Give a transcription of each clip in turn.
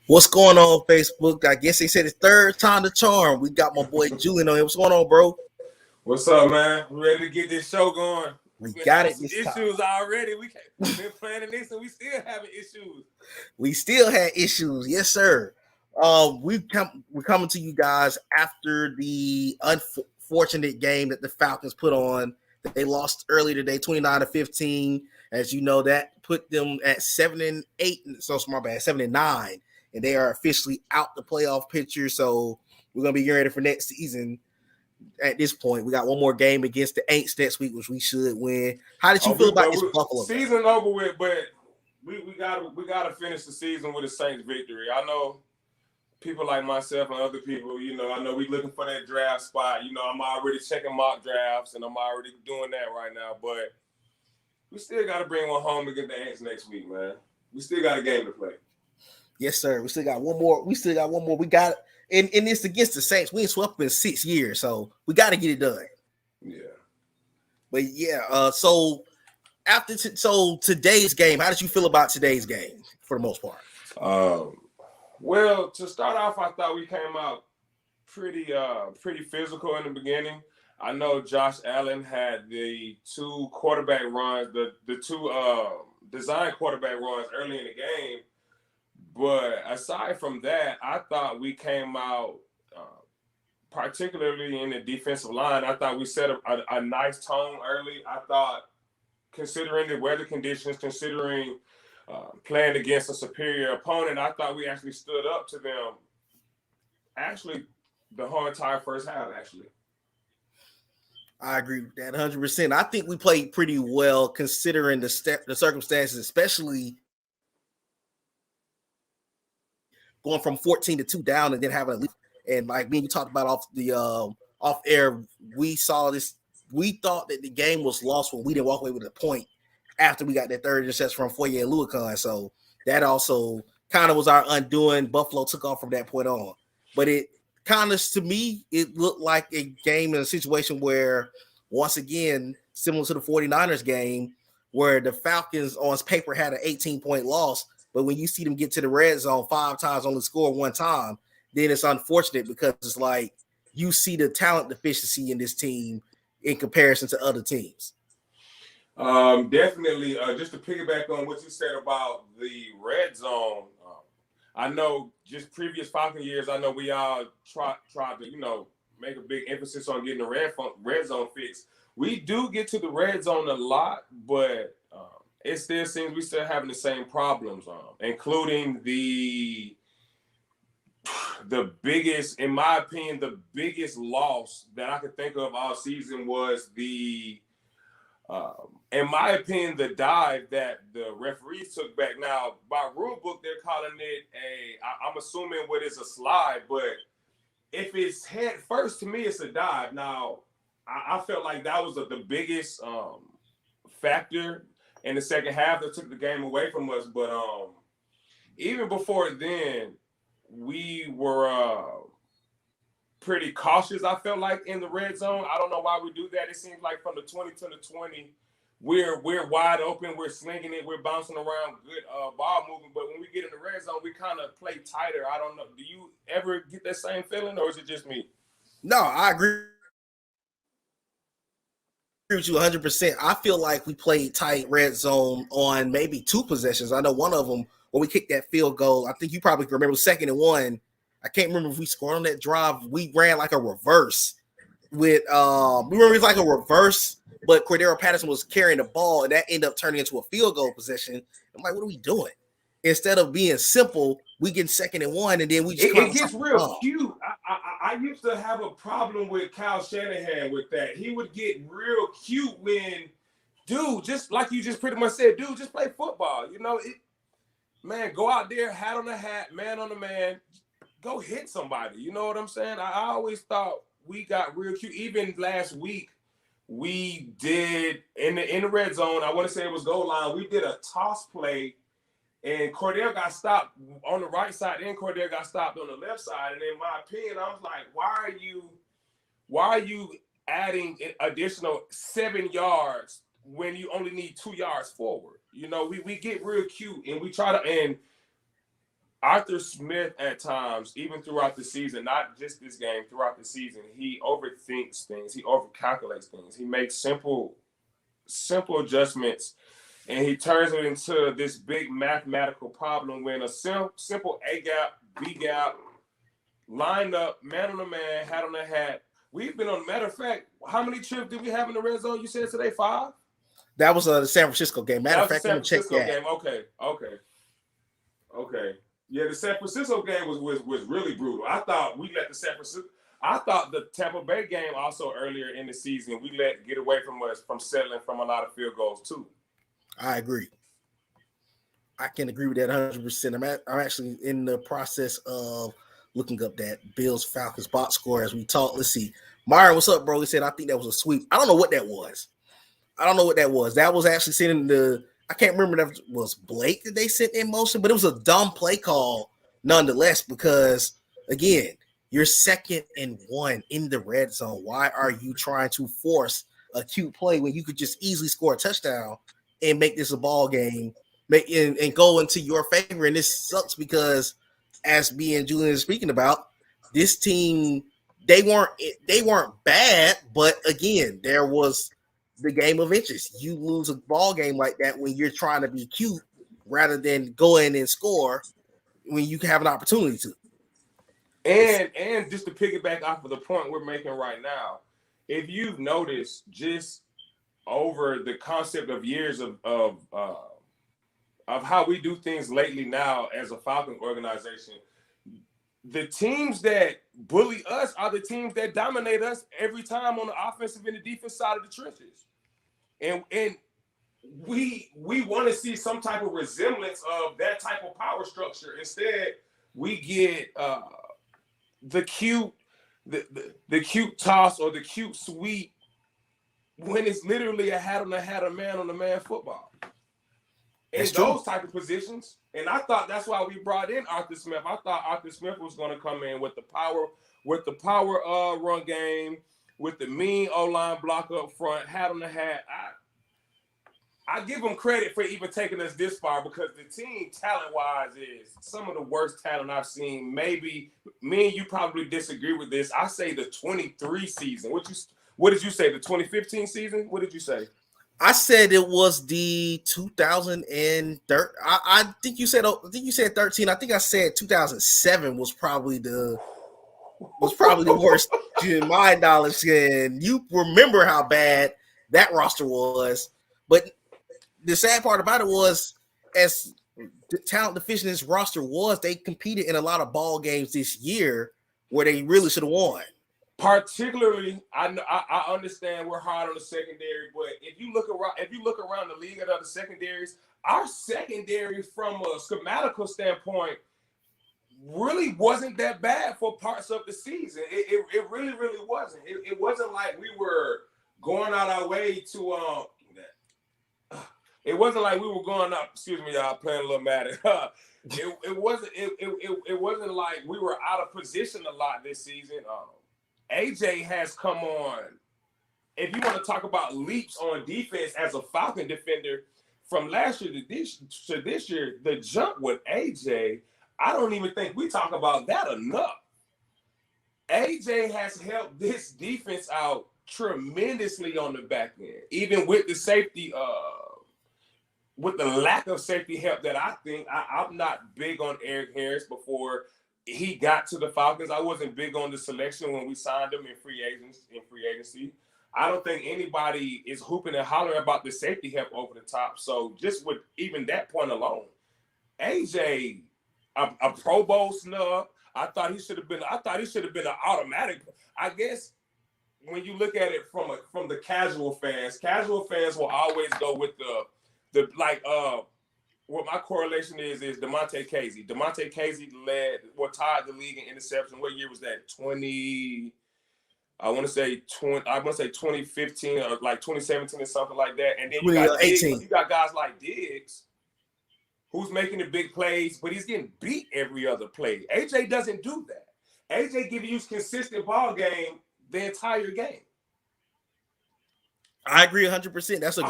What's going on, Facebook? I guess they said it's third time the charm. We got my boy Julian on here. What's going on, bro? What's up, man? We ready to get this show going. We We've been got having it some this time. issues already. We've been planning this and we still having issues. We still had issues, yes, sir. We're coming to you guys after the unfortunate game that the Falcons put on. That they lost early today, 29-15. As you know, that put them at 7-8. So it's my bad, 7-9, and they are officially out the playoff picture. So we're gonna be getting ready for next season. At this point, we got one more game against the Aints next week, which we should win. How did you feel about this Buffalo game? Season over with, but we gotta finish the season with a Saints victory. I know people like myself and other people, I know we looking for that draft spot. I'm already checking mock drafts and I'm already doing that right now, but we still got to bring one home against the Aints next week, man. We still got a game to play. Yes, sir. We still got one more. We got and it's against the Saints. We ain't swept in 6 years, so we got to get it done. Yeah. But yeah, so today's game, how did you feel about today's game for the most part? Well, to start off, I thought we came out pretty physical in the beginning. I know Josh Allen had the two quarterback runs, the two design quarterback runs early in the game. But aside from that, I thought we came out, particularly in the defensive line, I thought we set a nice tone early. I thought, considering the weather conditions, considering playing against a superior opponent, I thought we actually stood up to them. Actually, the whole entire first half, actually. I agree with that 100%. I think we played pretty well considering the circumstances, especially going from 14-2 down and then having a lead. And like me, we talked about off air, we saw this. We thought that the game was lost when we didn't walk away with a point after we got that third interception from Foye and Luakon. So that also kind of was our undoing. Buffalo took off from that point on. But it kind of, to me, it looked like a game in a situation where, once again, similar to the 49ers game, where the Falcons on paper had an 18-point loss, but when you see them get to the red zone 5 times, only score 1 time, then it's unfortunate because it's like you see the talent deficiency in this team in comparison to other teams. Definitely. Just to piggyback on what you said about the red zone, I know just previous Falcon years, I know we all tried to, make a big emphasis on getting the red zone fixed. We do get to the red zone a lot, but it still seems we still having the same problems, including the biggest, in my opinion, the biggest loss that I could think of all season was in my opinion, the dive that the referees took back. Now, by rule book, they're calling it I'm assuming what is a slide, but if it's head first, to me, it's a dive. Now, I felt like that was the biggest factor in the second half that took the game away from us. But even before then, we were pretty cautious, I felt like, in the red zone. I don't know why we do that. It seems like from the 20 to the 20, we're wide open, we're slinging it, we're bouncing around, good ball movement. But when we get in the red zone, we kind of play tighter. I don't know. Do you ever get that same feeling, or is it just me? No, I agree with you 100%. I feel like we played tight red zone on maybe 2 possessions. I know one of them where we kicked that field goal. I think you probably remember 2nd and 1. I can't remember if we scored on that drive. We ran like a reverse with like a reverse, but Cordero Patterson was carrying the ball, and that ended up turning into a field goal possession. I'm like, what are we doing? Instead of being simple, we get 2nd and 1, and then we just it gets real cute. I used to have a problem with Kyle Shanahan with that. He would get real cute when, dude, just like you just pretty much said, dude, just play football. Man, go out there, hat on the hat, man on the man, go hit somebody. You know what I'm saying? I always thought we got real cute. Even last week, we did in the red zone. I want to say it was goal line. We did a toss play, and Cordell got stopped on the right side, and Cordell got stopped on the left side. And in my opinion, I was like, why are you adding an additional 7 yards when you only need 2 yards forward? We get real cute, and we try to, and Arthur Smith at times, even throughout the season, not just this game, throughout the season, he overthinks things. He overcalculates things. He makes simple adjustments, and he turns it into this big mathematical problem when a simple A gap, B gap, lined up, man on the man, hat on the hat. We've been on. Matter of fact, how many trips did we have in the red zone? You said today 5. That was the San Francisco game. Matter of fact, San I'm gonna check Francisco that. game. Okay. Yeah, the San Francisco game was really brutal. I thought the Tampa Bay game also earlier in the season we let get away from us from settling from a lot of field goals too. I agree. I can agree with that 100%. I'm actually in the process of looking up that Bills Falcons box score as we talk. Let's see. Myron, what's up, bro? He said, I think that was a sweep. I don't know what that was. That was actually sending the. I can't remember if it was Blake that they sent in motion, but it was a dumb play call nonetheless because, again, you're 2nd and 1 in the red zone. Why are you trying to force a cute play when you could just easily score a touchdown and make this a ball game and go into your favor? And this sucks because, as me and Julian is speaking about, this team, they weren't bad, but again, there was the game of inches. You lose a ball game like that when you're trying to be cute rather than go in and score when you can have an opportunity to. And just to piggyback off of the point we're making right now, if you've noticed just over the concept of years of how we do things lately now as a Falcon organization, the teams that bully us are the teams that dominate us every time on the offensive and the defense side of the trenches. And we want to see some type of resemblance of that type of power structure. Instead, we get the cute toss or the cute sweep when it's literally a hat on a man on a man football. In those type of positions. And I thought that's why we brought in Arthur Smith. I thought Arthur Smith was going to come in with the power run game, with the mean O-line block up front, hat on the hat. I give him credit for even taking us this far because the team, talent-wise, is some of the worst talent I've seen. Maybe me and you probably disagree with this. I say the 23 season. What did you say? The 2015 season? What did you say? I said it was the 2013. I think you said 13. I think I said 2007 was probably the worst in my knowledge. And you remember how bad that roster was. But the sad part about it was, as talent deficient as roster was, they competed in a lot of ball games this year where they really should have won. Particularly, I understand we're hard on the secondary, but if you look around the league at other secondaries, our secondary from a schematical standpoint really wasn't that bad for parts of the season. It really, really wasn't. It wasn't like we were going out our way to it wasn't like we were going up. Excuse me, y'all, playing a little mad. It wasn't like we were out of position a lot this season. AJ has come on. If you want to talk about leaps on defense as a Falcon defender from last year to this year, the jump with AJ, I don't even think we talk about that enough. AJ has helped this defense out tremendously on the back end, even with the safety, with the lack of safety help that I think. I'm not big on Eric Harris before he got to the Falcons. I wasn't big on the selection when we signed him in free agency. I don't think anybody is hooping and hollering about the safety help over the top. So just with even that point alone, AJ, a Pro Bowl snub. I thought he should have been an automatic. I guess when you look at it from the casual fans will always go with the what my correlation is DeMonte Casey. DeMonte Casey tied the league in interception. What year was that? 2015 or like 2017 or something like that. And then you got guys like Diggs, who's making the big plays, but he's getting beat every other play. AJ doesn't do that. AJ gives you consistent ball game the entire game. I agree 100%. That's a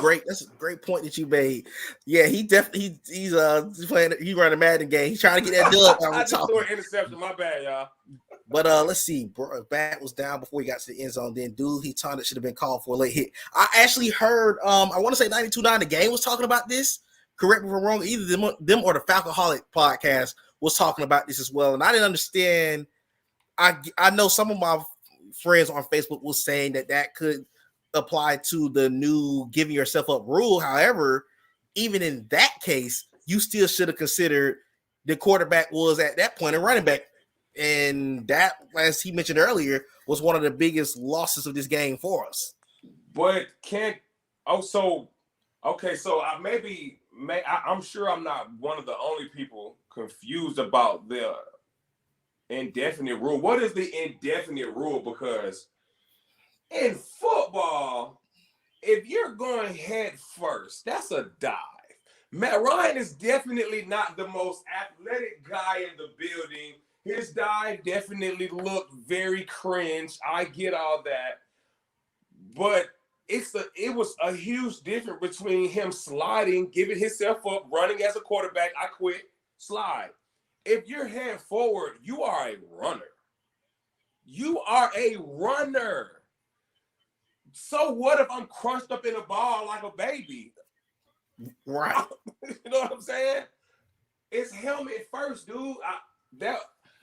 great point that you made. Yeah, he definitely he's playing, he running Madden game. He's trying to get that dub. I just threw an interception. My bad, y'all. But let's see. Bat was down before he got to the end zone. Then dude, he turned it, should have been called for a late hit. I actually heard I want to say 92.9 the game was talking about this. Correct me if I'm wrong. Either them or the Falcoholic podcast was talking about this as well. And I didn't understand. I know some of my friends on Facebook was saying that could apply to the new giving yourself up rule. However, even in that case, you still should have considered the quarterback was at that point a running back. And that, as he mentioned earlier, was one of the biggest losses of this game for us. But so I'm sure I'm not one of the only people confused about the indefinite rule. What is the indefinite rule? Because in football, if you're going head first, that's a dive. Matt Ryan is definitely not the most athletic guy in the building. His dive definitely looked very cringe. I get all that. But it was a huge difference between him sliding, giving himself up, running as a quarterback. I quit, slide. If you're head forward, you are a runner. You are a runner. So what if I'm crunched up in a ball like a baby? Right. You know what I'm saying? It's helmet first, dude.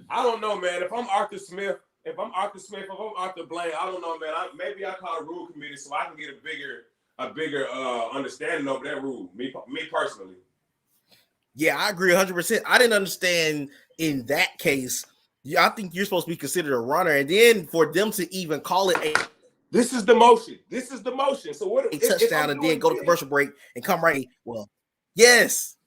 I don't know, man. If I'm Arthur Smith, if I'm Arthur Blaine, I don't know, man. Maybe I call a rule committee so I can get a bigger understanding of that rule. Me personally. Yeah, I agree 100%. I didn't understand in that case. I think you're supposed to be considered a runner, and then for them to even call it this is the motion. So what? A touchdown and then go to commercial break and come right. Well, yes.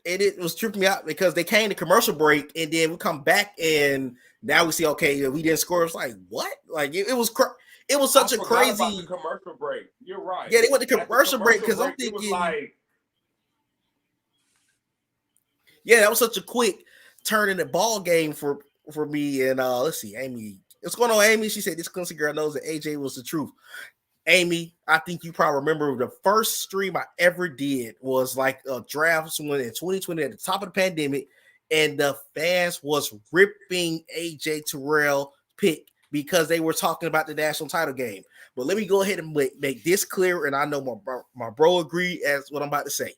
It was tripping me out because they came to commercial break and then we come back and now we see, okay, we didn't score. It's like, what? Like it was such a crazy about the commercial break. You're right. Yeah, they went to commercial break because I'm thinking that was such a quick turn in the ball game for me. And let's see, Amy. What's going on, Amy? She said this Quincy girl knows that AJ was the truth. Amy, I think you probably remember the first stream I ever did was like a draft one in 2020 at the top of the pandemic, and the fans was ripping AJ Terrell pick because they were talking about the national title game. But let me go ahead and make this clear, and I know my bro agreed as what I'm about to say.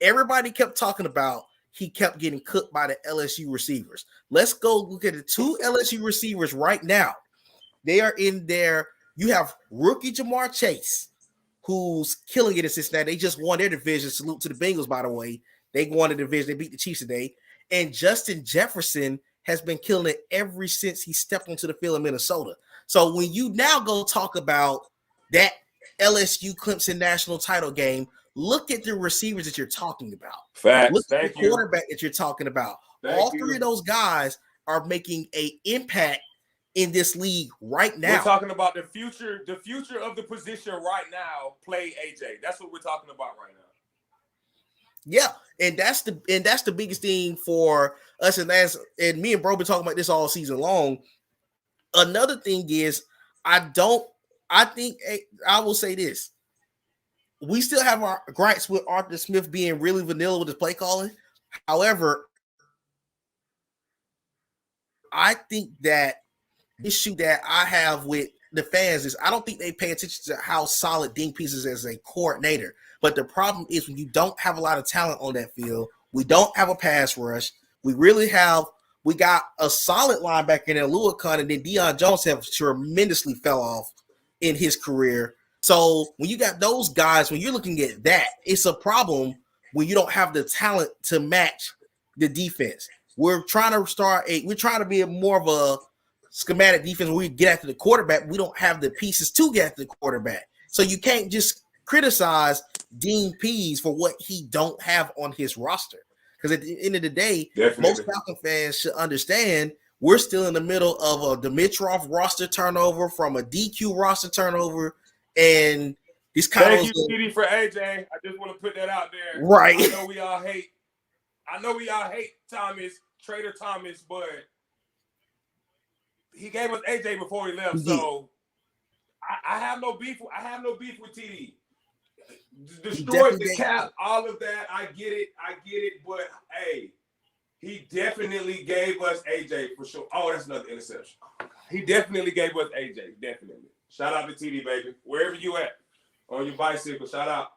Everybody kept talking about he kept getting cooked by the LSU receivers. Let's go look at the two LSU receivers right now. They are in there. You have rookie Jamar Chase, who's killing it in Cincinnati. They just won their division. Salute to the Bengals, by the way. They won the division. They beat the Chiefs today. And Justin Jefferson has been killing it ever since he stepped onto the field in Minnesota. So when you now go talk about that LSU Clemson national title game, look at the receivers that you're talking about. Facts. Look at the quarterback that you're talking about. All three of those guys are making an impact in this league right now. We're talking about the future of the position right now. Play AJ. That's what we're talking about right now. Yeah, and that's the biggest thing for us. And me and bro been talking about this all season long. Another thing is, I will say this. We still have our gripes with Arthur Smith being really vanilla with his play calling. However, I think that issue that I have with the fans is I don't think they pay attention to how solid Dean Pease is as a coordinator. But the problem is when you don't have a lot of talent on that field, we don't have a pass rush. We got a solid linebacker in Lewican, and then Deion Jones have tremendously fell off in his career. So when you got those guys, when you're looking at that, it's a problem when you don't have the talent to match the defense. We're trying to be more of a schematic defense where we get after the quarterback. We don't have the pieces to get after the quarterback. So you can't just criticize Dean Pease for what he don't have on his roster. Because at the end of the day, most Falcon fans should understand we're still in the middle of a Dimitrov roster turnover from a DQ roster turnover. And these kind Thank you, Speedy, for AJ. I just want to put that out there. Right. I know we all hate Thomas, Trader Thomas, but he gave us AJ before he left. So I have no beef. I have no beef with TD. He Destroyed definitely the cap, all of that. I get it. But hey, he definitely gave us AJ for sure. Oh, that's another interception. He definitely gave us AJ. Definitely. Shout out to TD, baby. Wherever you at on your bicycle, shout out.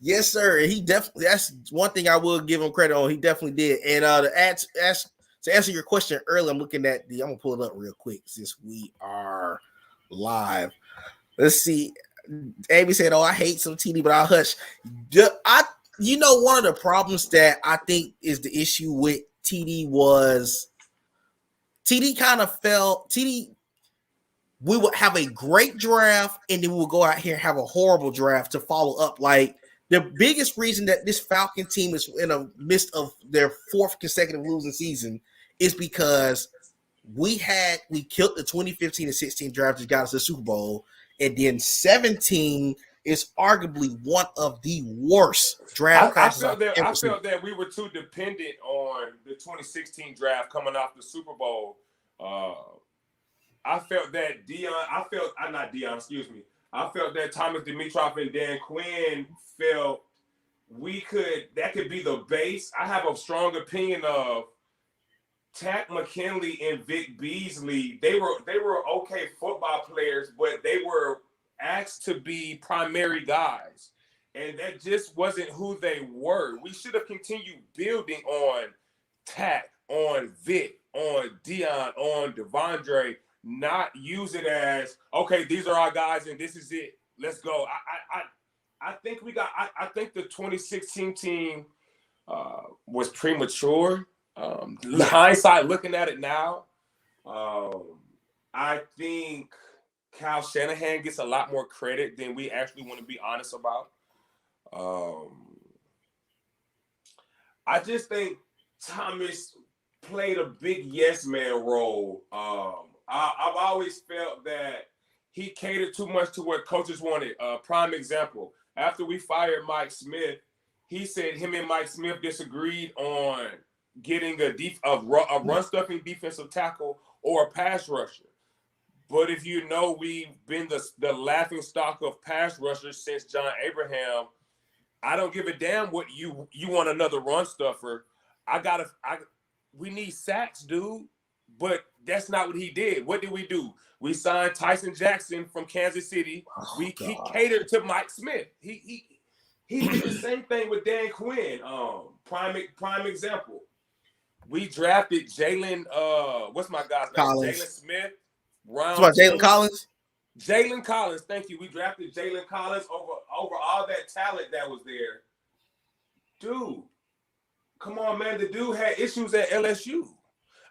Yes, sir. And he definitely, that's one thing I will give him credit on. He definitely did. And to answer your question earlier, I'm looking at I'm gonna pull it up real quick since we are live. Let's see. Amy said, "Oh, I hate some TD, but I'll hush." One of the problems that I think is the issue with TD was TD kind of felt TD. We would have a great draft, and then we would go out here and have a horrible draft to follow up. Like the biggest reason that this Falcon team is in the midst of their fourth consecutive losing season is because we killed the 2015 and 16 draft that got us the Super Bowl, and then 17 is arguably one of the worst draft classes I've ever seen. I felt that we were too dependent on the 2016 draft coming off the Super Bowl. I felt that I felt that Thomas Dimitroff and Dan Quinn felt that could be the base. I have a strong opinion of Tack McKinley and Vic Beasley. They were okay football players, but they were asked to be primary guys. And that just wasn't who they were. We should have continued building on Tack, on Vic, on Dion, on Devondre. Not use it as, okay, these are our guys and this is it. Let's go. I think the 2016 team was premature. Hindsight, looking at it now, I think Kyle Shanahan gets a lot more credit than we actually want to be honest about. I just think Thomas played a big yes man role. I've always felt that he catered too much to what coaches wanted. Prime example, after we fired Mike Smith, he said him and Mike Smith disagreed on getting a run stuffing defensive tackle or a pass rusher. But if you know, we've been the laughing stock of pass rushers since John Abraham. I don't give a damn what you want another run stuffer. We need sacks, dude. But that's not what he did. What did we do? We signed Tyson Jackson from Kansas City. He catered to Mike Smith. He did the same thing with Dan Quinn. Prime example. We drafted Jalen. What's my guy's name? Jalen Smith. Jalen Collins. Jalen Collins. Thank you. We drafted Jalen Collins over all that talent that was there. Dude, come on, man. The dude had issues at LSU.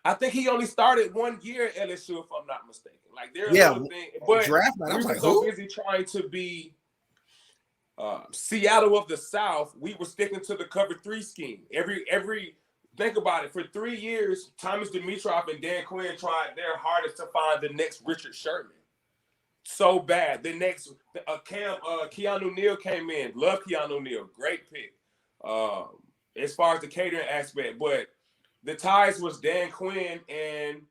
I think he only started 1 year at LSU, if I'm not mistaken. Like there are little things, but we were so busy trying to be Seattle of the South. We were sticking to the cover 3 scheme. Every think about it. For 3 years, Thomas Dimitroff and Dan Quinn tried their hardest to find the next Richard Sherman. So bad. The next Keanu Neal came in. Love Keanu Neal. Great pick. As far as the catering aspect, but the ties was Dan Quinn and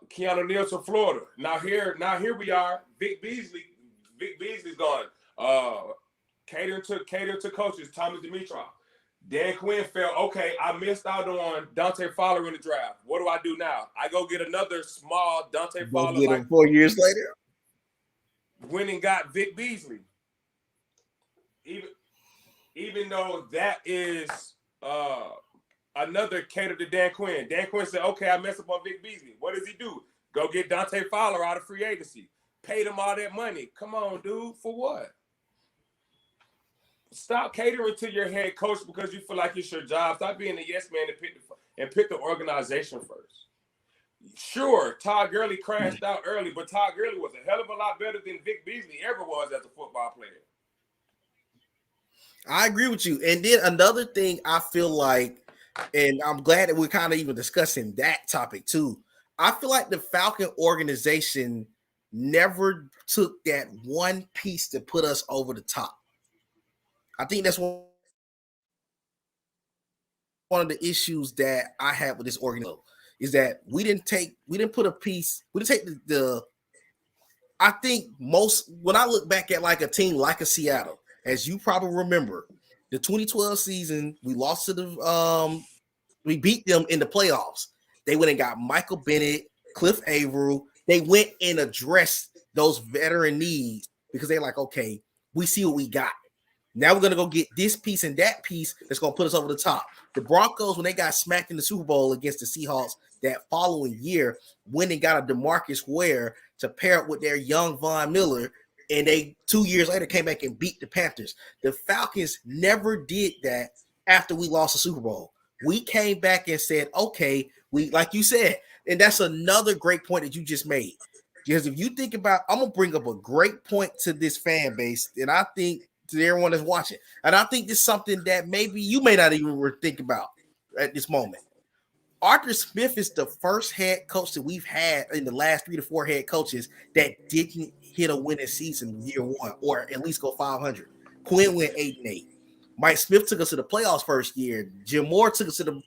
Keanu Neal to Florida. Now here we are. Vic Beasley's gone. Catering to coaches. Thomas Dimitroff. Dan Quinn felt, okay, I missed out on Dante Fowler in the draft. What do I do now? I go get another small Dante Fowler. Get him 4 years later. Went and got Vic Beasley. Even though that is another cater to Dan Quinn. Dan Quinn said, okay, I messed up on Vic Beasley. What does he do? Go get Dante Fowler out of free agency. Paid him all that money. Come on, dude. For what? Stop catering to your head coach because you feel like it's your job. Stop being a yes man and pick the organization first. Sure, Todd Gurley crashed out early, but Todd Gurley was a hell of a lot better than Vic Beasley ever was as a football player. I agree with you. And then another thing I feel like, and I'm glad that we're kind of even discussing that topic too. I feel like the Falcon organization never took that one piece to put us over the top. I think that's one of the issues that I have with this organization is that we didn't take the I think when I look back at like a team like a Seattle, as you probably remember, the 2012 season, we lost to we beat them in the playoffs. They went and got Michael Bennett, Cliff Averill. They went and addressed those veteran needs because they're like, okay, we see what we got. Now we're gonna go get this piece and that piece that's gonna put us over the top. The Broncos, when they got smacked in the Super Bowl against the Seahawks that following year, went and got a DeMarcus Ware to pair up with their young Von Miller, and they 2 years later came back and beat the Panthers. The Falcons never did that after we lost the Super Bowl. We came back and said, okay, we like you said, and that's another great point that you just made. Because if you think about, I'm gonna bring up a great point to this fan base, and I think to everyone that's watching, and I think this is something that maybe you may not even think about at this moment. Arthur Smith is the first head coach that we've had in the last 3 to 4 head coaches that didn't hit a winning season year one, or at least go 500. Quinn went 8-8. Mike Smith took us to the playoffs first year. Jim Moore took us to the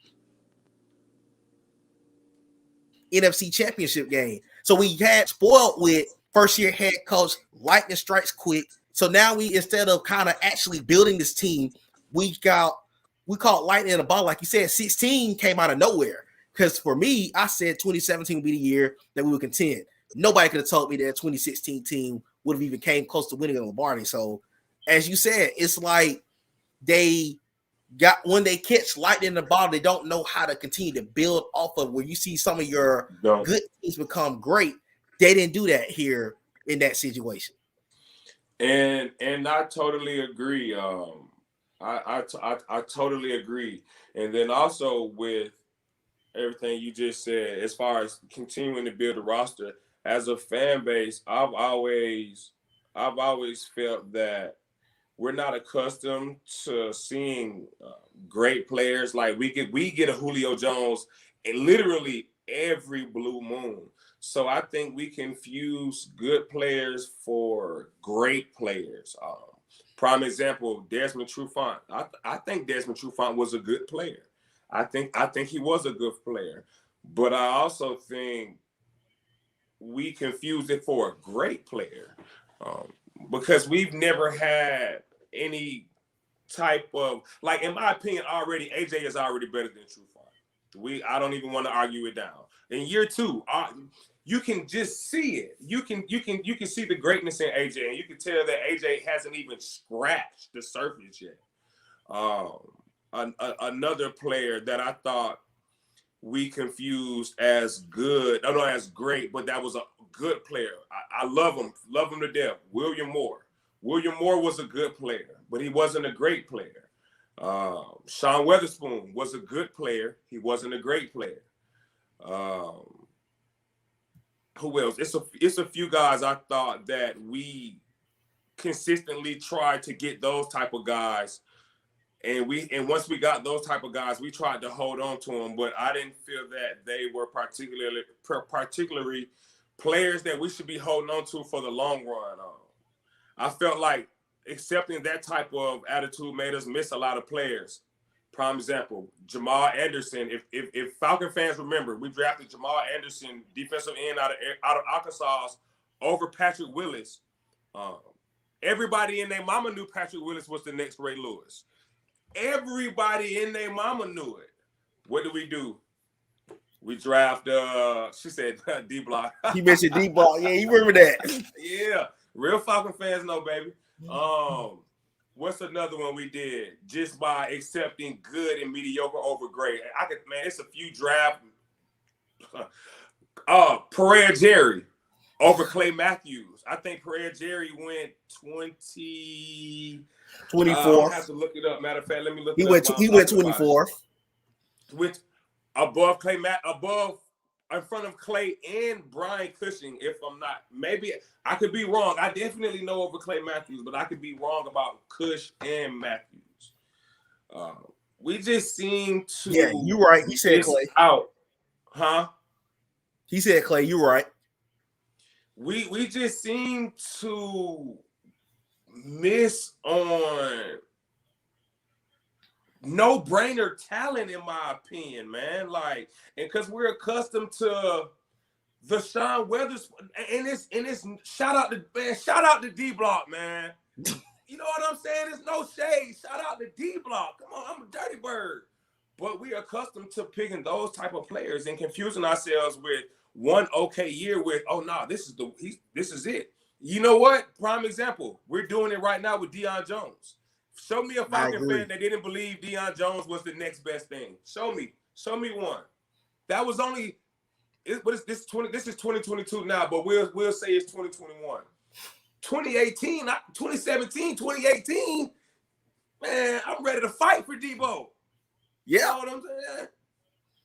NFC Championship game. So we had spoiled with first year head coach, lightning strikes quick. So now we, instead of kind of actually building this team, we caught lightning in a bottle. Like you said, 16 came out of nowhere. Because for me, I said 2017 would be the year that we would contend. Nobody could have told me that 2016 team would have even came close to winning a Lombardi. So as you said, it's like when they catch lightning in the bottle, they don't know how to continue to build off of where you see some of your good teams become great. They didn't do that here in that situation. And I totally agree. I totally agree. And then also with everything you just said, as far as continuing to build a roster, as a fan base, I've always felt that we're not accustomed to seeing great players. Like we get a Julio Jones and literally every blue moon. So I think we confuse good players for great players. Prime example, Desmond Trufant. I think Desmond Trufant was a good player. I think he was a good player, but I also think we confuse it for a great player because we've never had any type of, like, in my opinion, already AJ is already better than Trufant. I don't even want to argue it down. In year two, you can just see it. You can see the greatness in AJ, and you can tell that AJ hasn't even scratched the surface yet. Another player that I thought we confused as good, no, as great, but that was a good player. I love him to death. William Moore. William Moore was a good player, but he wasn't a great player. Sean Weatherspoon was a good player. He wasn't a great player. Who else? It's a few guys I thought that we consistently tried to get those type of guys, and once we got those type of guys, we tried to hold on to them. But I didn't feel that they were particularly players that we should be holding on to for the long run. I felt like accepting that type of attitude made us miss a lot of players. Prime example, Jamal Anderson. If Falcon fans remember, we drafted Jamal Anderson, defensive end out of Arkansas, over Patrick Willis. Everybody in their mama knew Patrick Willis was the next Ray Lewis. Everybody in their mama knew it. What do? We draft, she said D-Block. He mentioned D-Block. Yeah, you remember that. Yeah. Real Falcon fans know, baby. What's another one we did? Just by accepting good and mediocre over great. It's a few draft. Pereira Jerry over Clay Matthews. I think Pereira Jerry went 24. I have to look it up. Matter of fact, let me look he it up. He went 24. With above Clay in front of Clay and Brian Cushing, if I'm not, maybe I could be wrong. I definitely know over Clay Matthews, but I could be wrong about Cush and Matthews. We just seem to. Yeah, you're right. He said Clay. Out. Huh? He said Clay, you're right. We just seem to miss on no-brainer talent, in my opinion, man. Like, and because we're accustomed to the Sean Weathers, and it's shout out to D Block, man. You know what I'm saying? There's no shade. Shout out to D Block. Come on, I'm a dirty bird. But we are accustomed to picking those type of players and confusing ourselves with one okay year with, oh no, this is it. You know what? Prime example. We're doing it right now with Deion Jones. Show me a Falcon fan that didn't believe Deion Jones was the next best thing. Show me one. That was only. What is this? This is 2022 now, but we'll say it's 2021. 2018, 2017, 2018. Man, I'm ready to fight for Debo. Yeah. You know what I'm saying?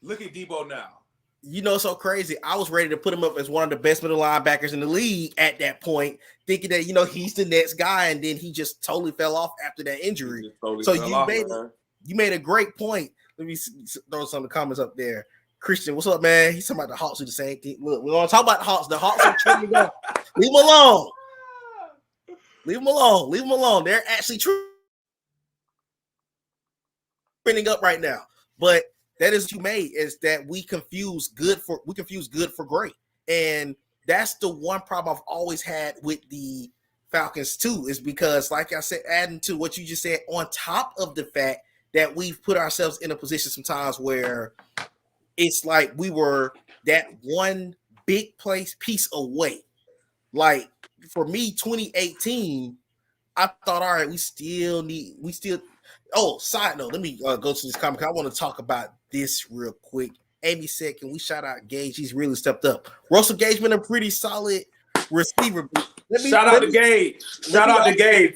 Look at Debo now. You know, so crazy. I was ready to put him up as one of the best middle linebackers in the league at that point, thinking that, you know, he's the next guy, and then he just totally fell off after that injury. So you made a great point. Let me throw some of the comments up there. Christian, what's up, man? He's talking about the Hawks do the same thing. Look, we want to talk about the Hawks. The Hawks are trending up. Leave them alone. Leave them alone. Leave them alone. They're actually trending up right now. But that is what you made, is that we confuse good for great. And that's the one problem I've always had with the Falcons too, is because, like I said, adding to what you just said, on top of the fact that we've put ourselves in a position sometimes where it's like we were that one big piece away. Like for me, 2018, I thought, all right, side note, let me go to this comment. I want to talk about this real quick. Amy said, can we shout out Gage? He's really stepped up. Russell Gage been a pretty solid receiver. Shout out to Gage. Shout out to Gage.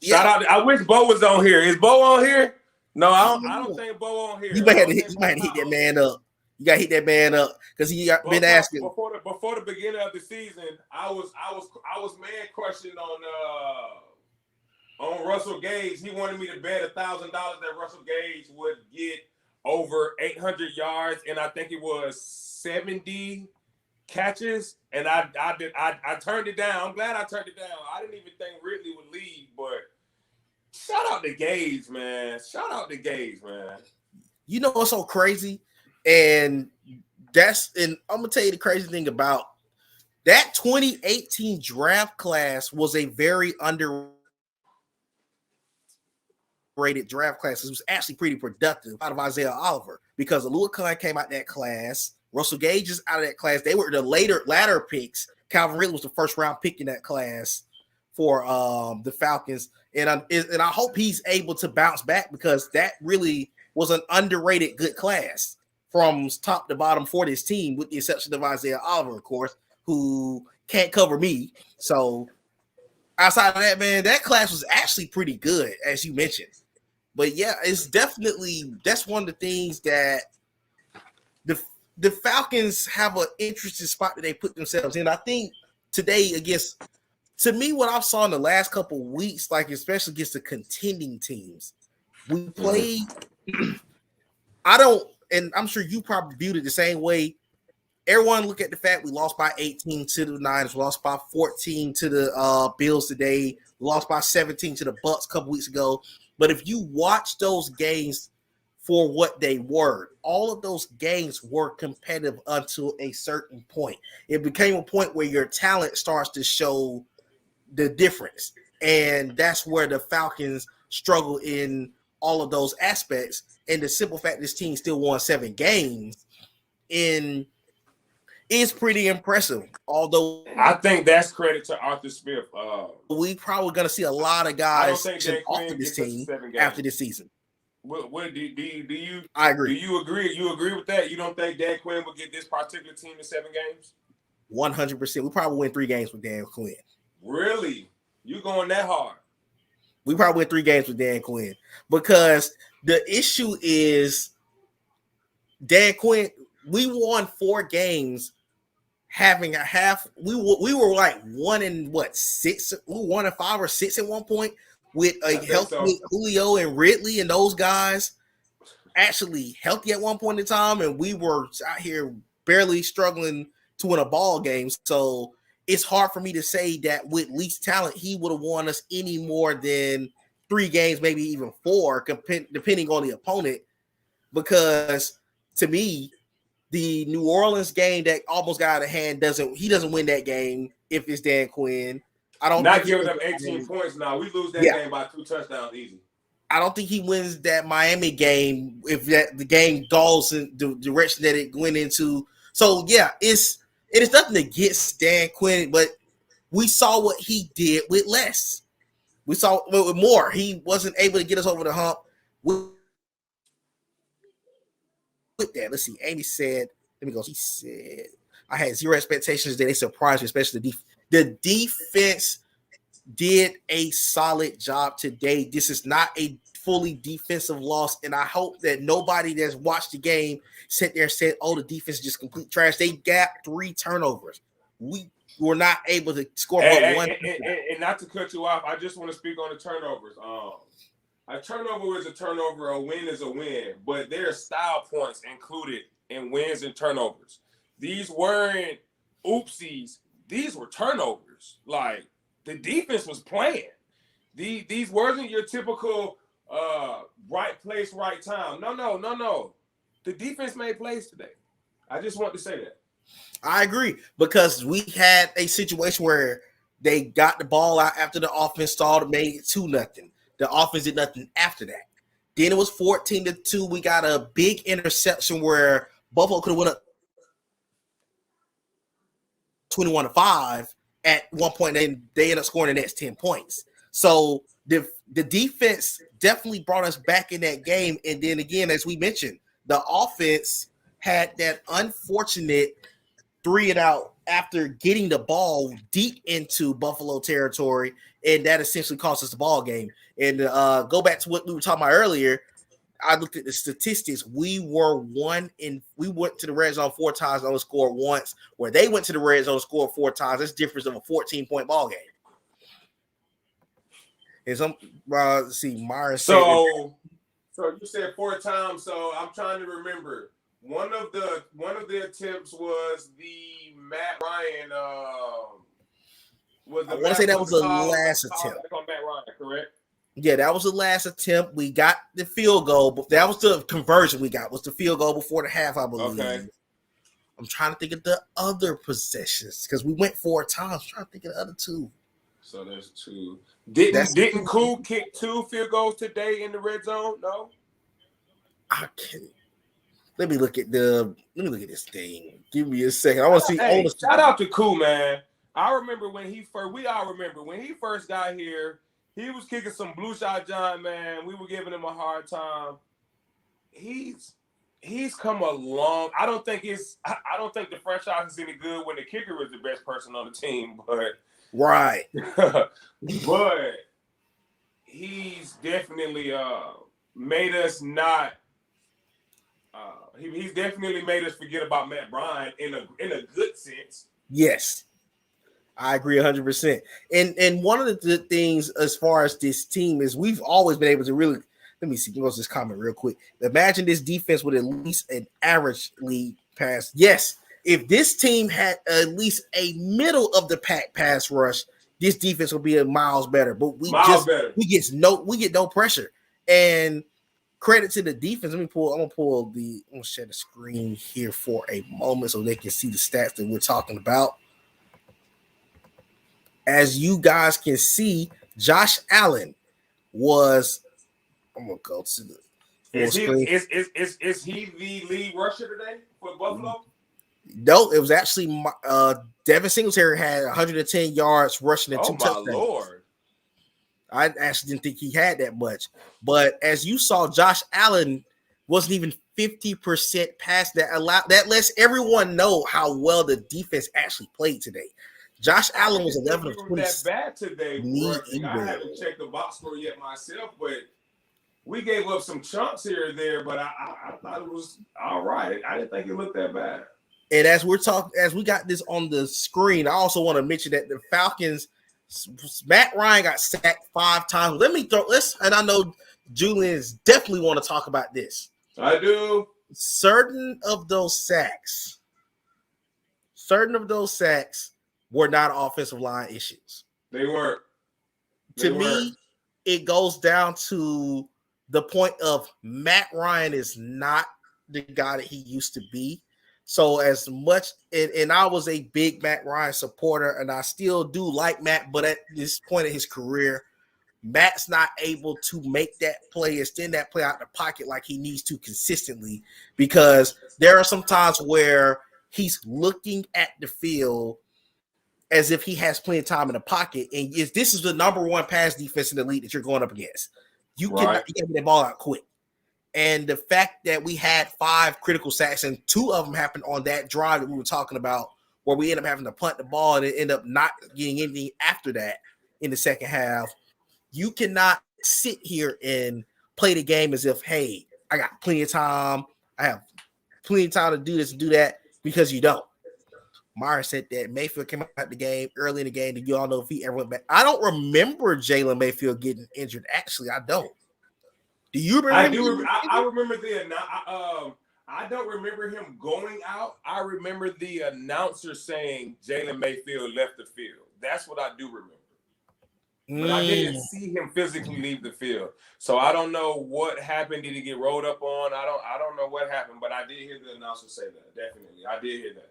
Shout out. I wish Bo was on here. Is Bo on here? No, I don't think Bo on here. You might have to hit that man up. You got to hit that man up because he been asking. Before the beginning of the season, I was man crushing on Russell Gage. He wanted me to bet $1,000 that Russell Gage would get over 800 yards, and I think it was 70 catches. And I turned it down. I'm glad I turned it down. I didn't even think Ridley would leave, but shout out to Gage, man. Shout out to Gage, man. You know what's so crazy? And I'm gonna tell you the crazy thing about that 2018 draft class was a very underrated draft class. It was actually pretty productive out of Isaiah Oliver because Alua Khan came out that class. Russell Gage is out of that class. They were the latter picks. Calvin Ridley was the first round pick in that class for the Falcons, and I hope he's able to bounce back because that really was an underrated good class from top to bottom for this team, with the exception of Isaiah Oliver, of course, who can't cover me. So outside of that, man, that class was actually pretty good, as you mentioned. But yeah, that's one of the things that the Falcons have an interesting spot that they put themselves in. I think today to me, what I saw in the last couple of weeks, like especially against the contending teams, we played. And I'm sure you probably viewed it the same way. Everyone look at the fact we lost by 18 to the Niners, we lost by 14 to the Bills today, we lost by 17 to the Bucks a couple weeks ago. But if you watch those games for what they were, all of those games were competitive until a certain point. It became a point where your talent starts to show the difference. And that's where the Falcons struggle in all of those aspects. And the simple fact this team still won 7 games is pretty impressive. Although I think that's credit to Arthur Smith. We probably going to see a lot of guys off of this team after this season. What do you? I agree. Do you agree? You agree with that? You don't think Dan Quinn will get this particular team to 7 games? 100%. We probably win 3 games with Dan Quinn. Really? You going that hard? We probably win 3 games with Dan Quinn because the issue is Dan Quinn. We won 4 games, having a half. We were like 1-6. We were 1-5 or 6 at one point with a healthy Julio and Ridley and those guys actually healthy at one point in time, and we were out here barely struggling to win a ball game. So it's hard for me to say that with least talent, he would have won us any more than 3 games, maybe even 4, depending on the opponent. Because to me, The New Orleans game that almost got out of hand doesn't win that game if it's Dan Quinn. I don't Not think giving up 18 points now. We lose that game by 2 touchdowns easy. I don't think he wins that Miami game if the game goes in the direction that it went into. So yeah, it is nothing against Dan Quinn, but we saw what he did with less. We saw with more. He wasn't able to get us over the hump with that. Let's see. Amy said, let me go. He said, I had zero expectations that they surprised me, especially the defense did a solid job today. This is not a fully defensive loss, and I hope that nobody that's watched the game sat there and said, oh, the defense is just complete trash. They got 3 turnovers. We were not able to score one. And not to cut you off, I just want to speak on the turnovers. A turnover is a turnover, a win is a win, but there are style points included in wins and turnovers. These weren't oopsies. These were turnovers. Like, the defense was playing. These wasn't your typical right place, right time. No. The defense made plays today. I just want to say that. I agree, because we had a situation where they got the ball out after the offense stalled and made it 2-0. The offense did nothing after that. Then it was 14-2. We got a big interception where Buffalo could have went up 21-5 at one point, and they ended up scoring the next 10 points. So the defense definitely brought us back in that game. And then again, as we mentioned, the offense had that unfortunate 3-and-out after getting the ball deep into Buffalo territory, and that essentially cost us the ball game. And go back to what we were talking about earlier. I looked at the statistics. We went to the red zone 4 times and only scored once, where they went to the red zone and scored 4 times. That's the difference of a 14-point ball game. And some see Myers. So you said 4 times. So I'm trying to remember. One of the attempts was the Matt Ryan. I want to say that was the last attempt. On Matt Ryan, correct? Yeah, that was the last attempt. We got the field goal, but that was the conversion we got. Was the field goal before the half, I believe. Okay. I'm trying to think of the other possessions because we went 4 times. I'm trying to think of the other 2. So there's 2. Didn't Cool kick 2 field goals today in the red zone? No. I can't. Let me look at this thing. Give me a second. I want to see. Shout out to Cool, man. I remember when he first got here. He was kicking some blue shot John, man. We were giving him a hard time. He's come a long. I don't think the franchise is any good when the kicker is the best person on the team, but right. But he's definitely made us not. He's definitely made us forget about Matt Bryan in a good sense. Yes. I agree 100%. And one of the things as far as this team is we've always been able to really, let me see, give us this comment real quick. Imagine this defense with at least an average lead pass. Yes, if this team had at least a middle of the pack pass rush, this defense will be a miles better. But we get no pressure. And credit to the defense. I'm gonna share the screen here for a moment so they can see the stats that we're talking about. As you guys can see, Josh Allen was. I'm gonna go to the. Is he the lead rusher today for Buffalo? No, it was actually Devin Singletary had 110 yards rushing and 2 touchdowns. Oh my Lord! I actually didn't think he had that much, but as you saw, Josh Allen wasn't even 50% past that. That lets everyone know how well the defense actually played today. Josh Allen was 11 of 20. That bad today. I haven't checked the box score yet myself, but we gave up some chunks here and there. But I thought it was all right. I didn't think it looked that bad. And as we got this on the screen, I also want to mention that the Falcons, Matt Ryan got sacked 5 times. And I know Julian's definitely want to talk about this. I do. Certain of those sacks were not offensive line issues. They weren't. To me, it goes down to the point of Matt Ryan is not the guy that he used to be. So as much, and I was a big Matt Ryan supporter, and I still do like Matt, but at this point in his career, Matt's not able to make that play, extend that play out the pocket like he needs to consistently, because there are some times where he's looking at the field as if he has plenty of time in the pocket, and this is the number one pass defense in the league that you're going up against. You cannot get the ball out quick. And the fact that we had 5 critical sacks, and 2 of them happened on that drive that we were talking about, where we ended up having to punt the ball and end up not getting anything after that in the second half. You cannot sit here and play the game as if, hey, I got plenty of time. I have plenty of time to do this and do that, because you don't. Myron said that Mayfield came out the game early in the game. Do you all know if he ever went back? I don't remember Jalen Mayfield getting injured. Actually, I don't. Do you remember? I remember I don't remember him going out. I remember the announcer saying Jalen Mayfield left the field. That's what I do remember. But I didn't see him physically leave the field. So I don't know what happened. Did he get rolled up on? I don't know what happened, but I did hear the announcer say that. Definitely. I did hear that.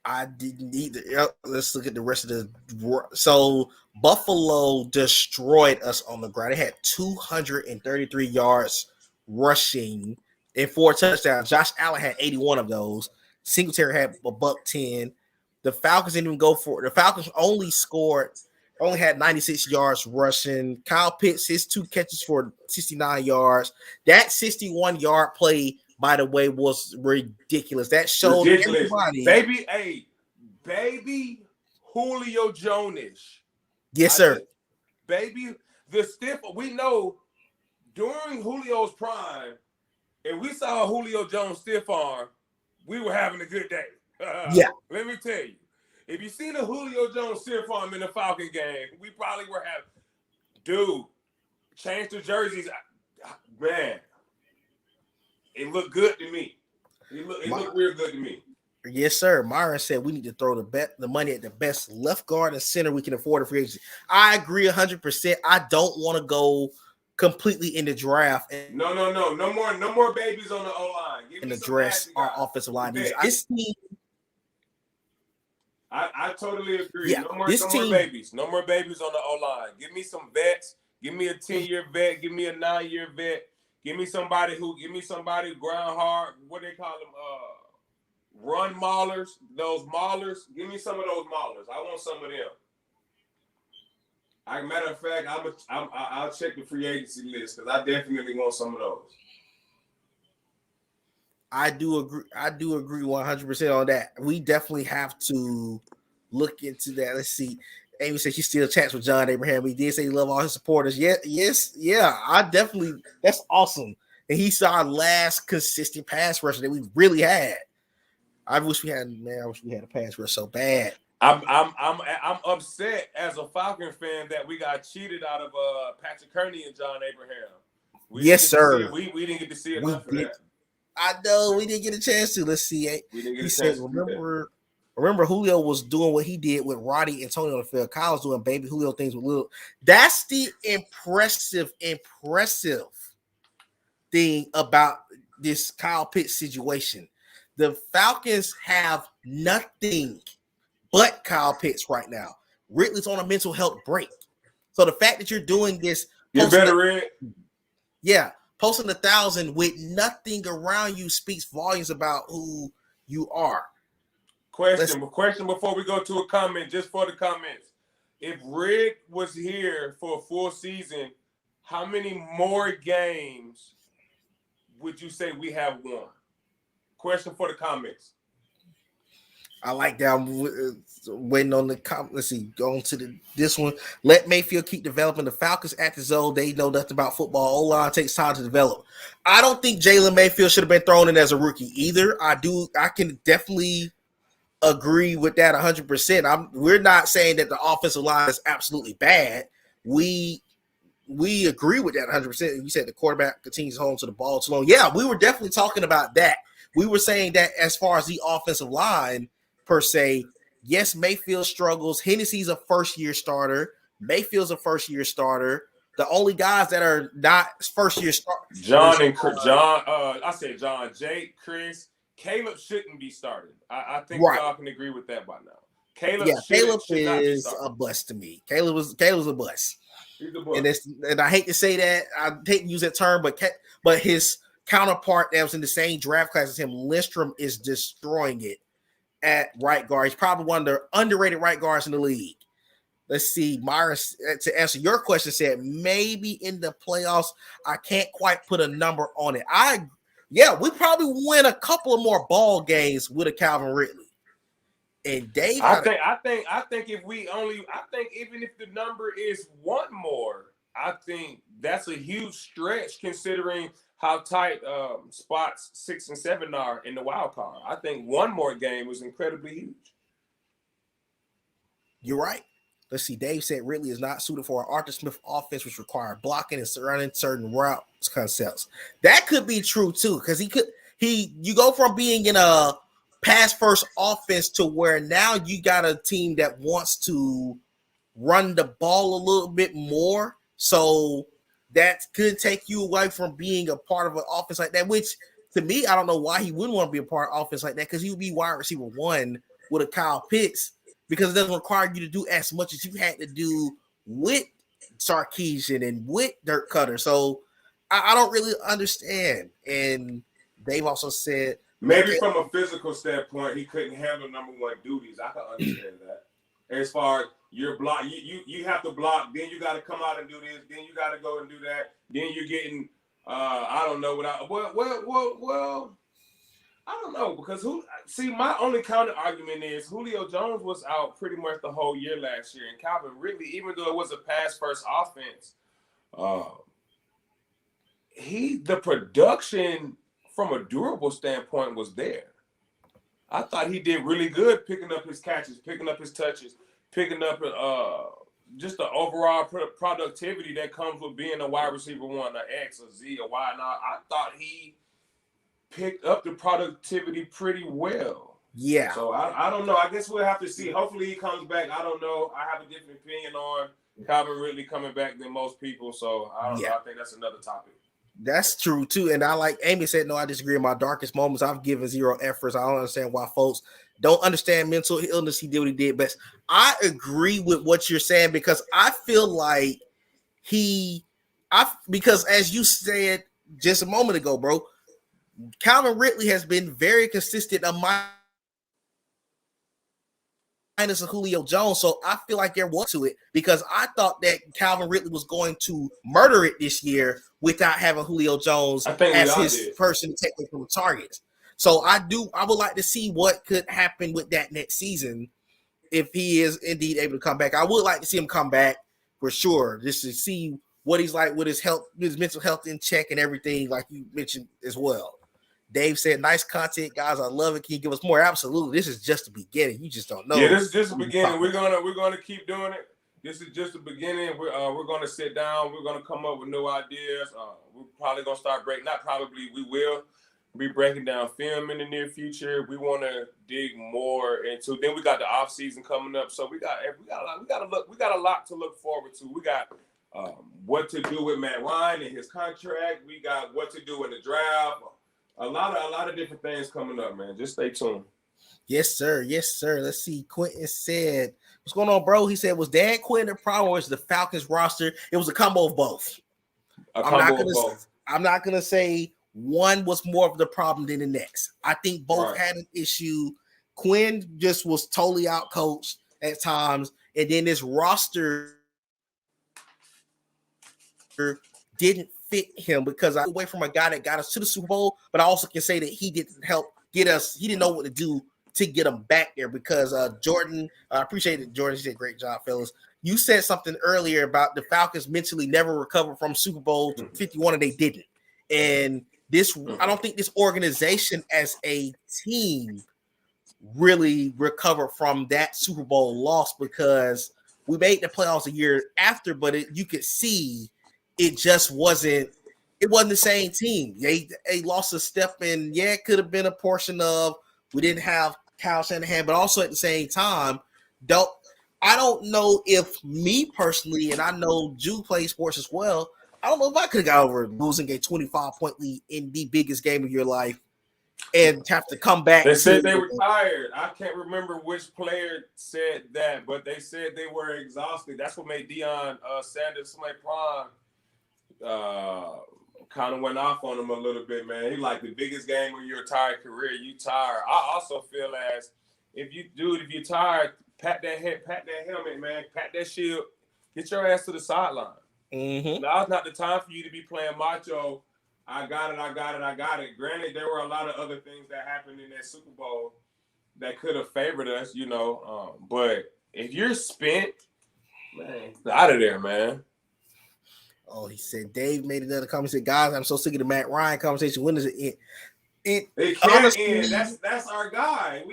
I didn't either. Let's look at the rest of the. So Buffalo destroyed us on the ground. They had 233 yards rushing and 4 touchdowns. Josh Allen had 81 of those. Singletary had a $110. The Falcons didn't even go for it. The Falcons only had 96 yards rushing. Kyle Pitts, his 2 catches for 69 yards. That 61-yard play, by the way, was ridiculous. That showed everybody. Baby Julio Jones. Yes, sir. Baby, the stiff, we know during Julio's prime, if we saw Julio Jones stiff arm, we were having a good day. Yeah. Let me tell you. If you seen a Julio Jones stiff arm in the Falcon game, we probably were having, dude, change the jerseys. Man, it looked good to me. It looked real good to me. Yes, sir. Myron said we need to throw the money at the best left guard and center we can afford a free agency. I agree 100%. I don't want to go completely in the draft. No more babies on the O-line. And address our offensive line. This team. I totally agree. Yeah, no more babies. No more babies on the O-line. Give me some vets. Give me a 10-year vet. Give me a 9-year vet. Give me somebody ground hard. What they call them? Run maulers. Those maulers. Give me some of those maulers. I want some of them. Matter of fact, I'll check the free agency list because I definitely want some of those. I do agree 100% on that. We definitely have to look into that. Let's see. Amy said she still chats with John Abraham. He did say he loved all his supporters. Yeah. I definitely. That's awesome. And he's our last consistent pass rusher that we really had. I wish we had a pass rush so bad. I'm upset as a Falcon fan that we got cheated out of Patrick Kearney and John Abraham. Yes, sir. We didn't get to see enough of that. I know we didn't get a chance to. Let's see. He said, remember Julio was doing what he did with Roddy and Tony on the field. Kyle's doing baby Julio things with Lil. That's the impressive thing about this Kyle Pitts situation. The Falcons have nothing but Kyle Pitts right now. Ridley's on a mental health break. So the fact that you're doing this, you better read. Yeah. Posting 1,000 with nothing around you speaks volumes about who you are. Question before we go to a comment, just for the comments. If Rick was here for a full season, how many more games would you say we have won? Question for the comments. I like that. I'm waiting on the comment. Let's see. Going to this one. Let Mayfield keep developing. The Falcons at the zone. They know nothing about football. O-line takes time to develop. I don't think Jalen Mayfield should have been thrown in as a rookie either. I can definitely agree with that 100%. We're not saying that the offensive line is absolutely bad. We agree with that 100%. You said the quarterback continues home to the ball too long. Yeah, we were definitely talking about that. We were saying that as far as the offensive line per se, yes, Mayfield struggles. Hennessy's a first-year starter. Mayfield's a first-year starter. The only guys that are not first-year starters. John, Jake, Chris, Caleb shouldn't be starting. I think Right. we all can agree with that by now. Caleb Caleb should not be is starting. a bust to me. Caleb's a bust. He's a bust. And I hate to say that. I hate to use that term, but his counterpart that was in the same draft class as him, Lindstrom, is destroying it at right guard. He's probably one of the underrated right guards in the league. Let's see. Myra, to answer your question, said maybe in the playoffs. I can't quite put a number on it. We probably win a couple of more ball games with a Calvin Ridley. And Dave, I think even if the number is one more, I think that's a huge stretch considering how tight spots 6 and 7 are in the wild card. I think one more game was incredibly huge. You're right. Let's see. Dave said Ridley is not suited for an Arthur Smith offense, which require blocking and running certain routes concepts. That could be true too, because you go from being in a pass first offense to where now you got a team that wants to run the ball a little bit more. So that could take you away from being a part of an offense like that, which to me, I don't know why he wouldn't want to be a part of an offense like that, because he would be wide receiver 1 with a Kyle Pitts, because it doesn't require you to do as much as you had to do with Sarkisian and with Dirk Cutter. So I don't really understand. And they've also said, maybe from a physical standpoint, he couldn't handle number 1 duties. I can understand that. As far as your block, you have to block, then you got to come out and do this, then you got to go and do that, then you're getting, I don't know, well, I don't know, because my only counter argument is Julio Jones was out pretty much the whole year last year, and Calvin Ridley, even though it was a pass first offense, the production from a durable standpoint was there. I thought he did really good picking up his catches, picking up his touches, picking up just the overall productivity that comes with being a wide receiver 1, an X, a Z, a Y. Now, I thought he picked up the productivity pretty well. Yeah. So I don't know. I guess we'll have to see. Hopefully he comes back. I don't know. I have a different opinion on Calvin Ridley coming back than most people. So I don't know. I think that's another topic. That's true too. And I like Amy said, no, I disagree. In my darkest moments, I've given 0 efforts. I don't understand why folks don't understand mental illness. He did what he did best. I agree with what you're saying, because I feel like because as you said just a moment ago, bro, Calvin Ridley has been very consistent minus of Julio Jones. So I feel like there was to it, because I thought that Calvin Ridley was going to murder it this year without having Julio Jones as his person to take away from the targets. So I would like to see what could happen with that next season if he is indeed able to come back. I would like to see him come back for sure, just to see what he's like with his health, his mental health in check and everything, like you mentioned as well. Dave said, nice content, guys. I love it. Can you give us more? Absolutely. This is just the beginning. You just don't know. Yeah, this is just the beginning. We're gonna keep doing it. This is just the beginning. We're gonna sit down. We're gonna come up with new ideas. We're probably gonna start breaking. Not probably. We will be breaking down film in the near future. We want to dig more into. Then we got the off season coming up. So we got a lot to look forward to. We got what to do with Matt Ryan and his contract. We got what to do in the draft. A lot of different things coming up, man. Just stay tuned. Yes, sir. Yes, sir. Let's see. Quentin said, what's going on, bro? He said, was Dan Quinn the problem, or was the Falcons roster? It was a combo of both. I'm not gonna say one was more of the problem than the next. I think both had an issue. Quinn just was totally out coached at times, and then this roster didn't fit him, because I away from a guy that got us to the Super Bowl, but I also can say that he didn't help get us. He didn't know what to do to get him back there, because Jordan, I appreciate it. Jordan, you did a great job, fellas. You said something earlier about the Falcons mentally never recovered from Super Bowl 51, and they didn't. And this, I don't think this organization as a team really recovered from that Super Bowl loss, because we made the playoffs a year after, but you could see it just wasn't the same team. They lost a step, and it could have been a portion of we didn't have Kyle Shanahan, but also at the same time, I don't know if me personally, and I know Jew plays sports as well, I don't know if I could have got over losing a 25-point lead in the biggest game of your life and have to come back They to. said they were tired. I can't remember which player said that, but they said they were exhausted. That's what made Deion Sanders Prime kind of went off on him a little bit, man. He like the biggest game of your entire career. You tired. I also feel as if you're tired, pat that helmet, man. Pat that shield. Get your ass to the sideline. Mm-hmm. Now's not the time for you to be playing macho. I got it. Granted, there were a lot of other things that happened in that Super Bowl that could have favored us, but if you're spent, man, out of there, man. Oh, he said Dave made another comment. He said, guys, I'm so sick of the Matt Ryan conversation. When does it end? It can't honestly end. That's our guy.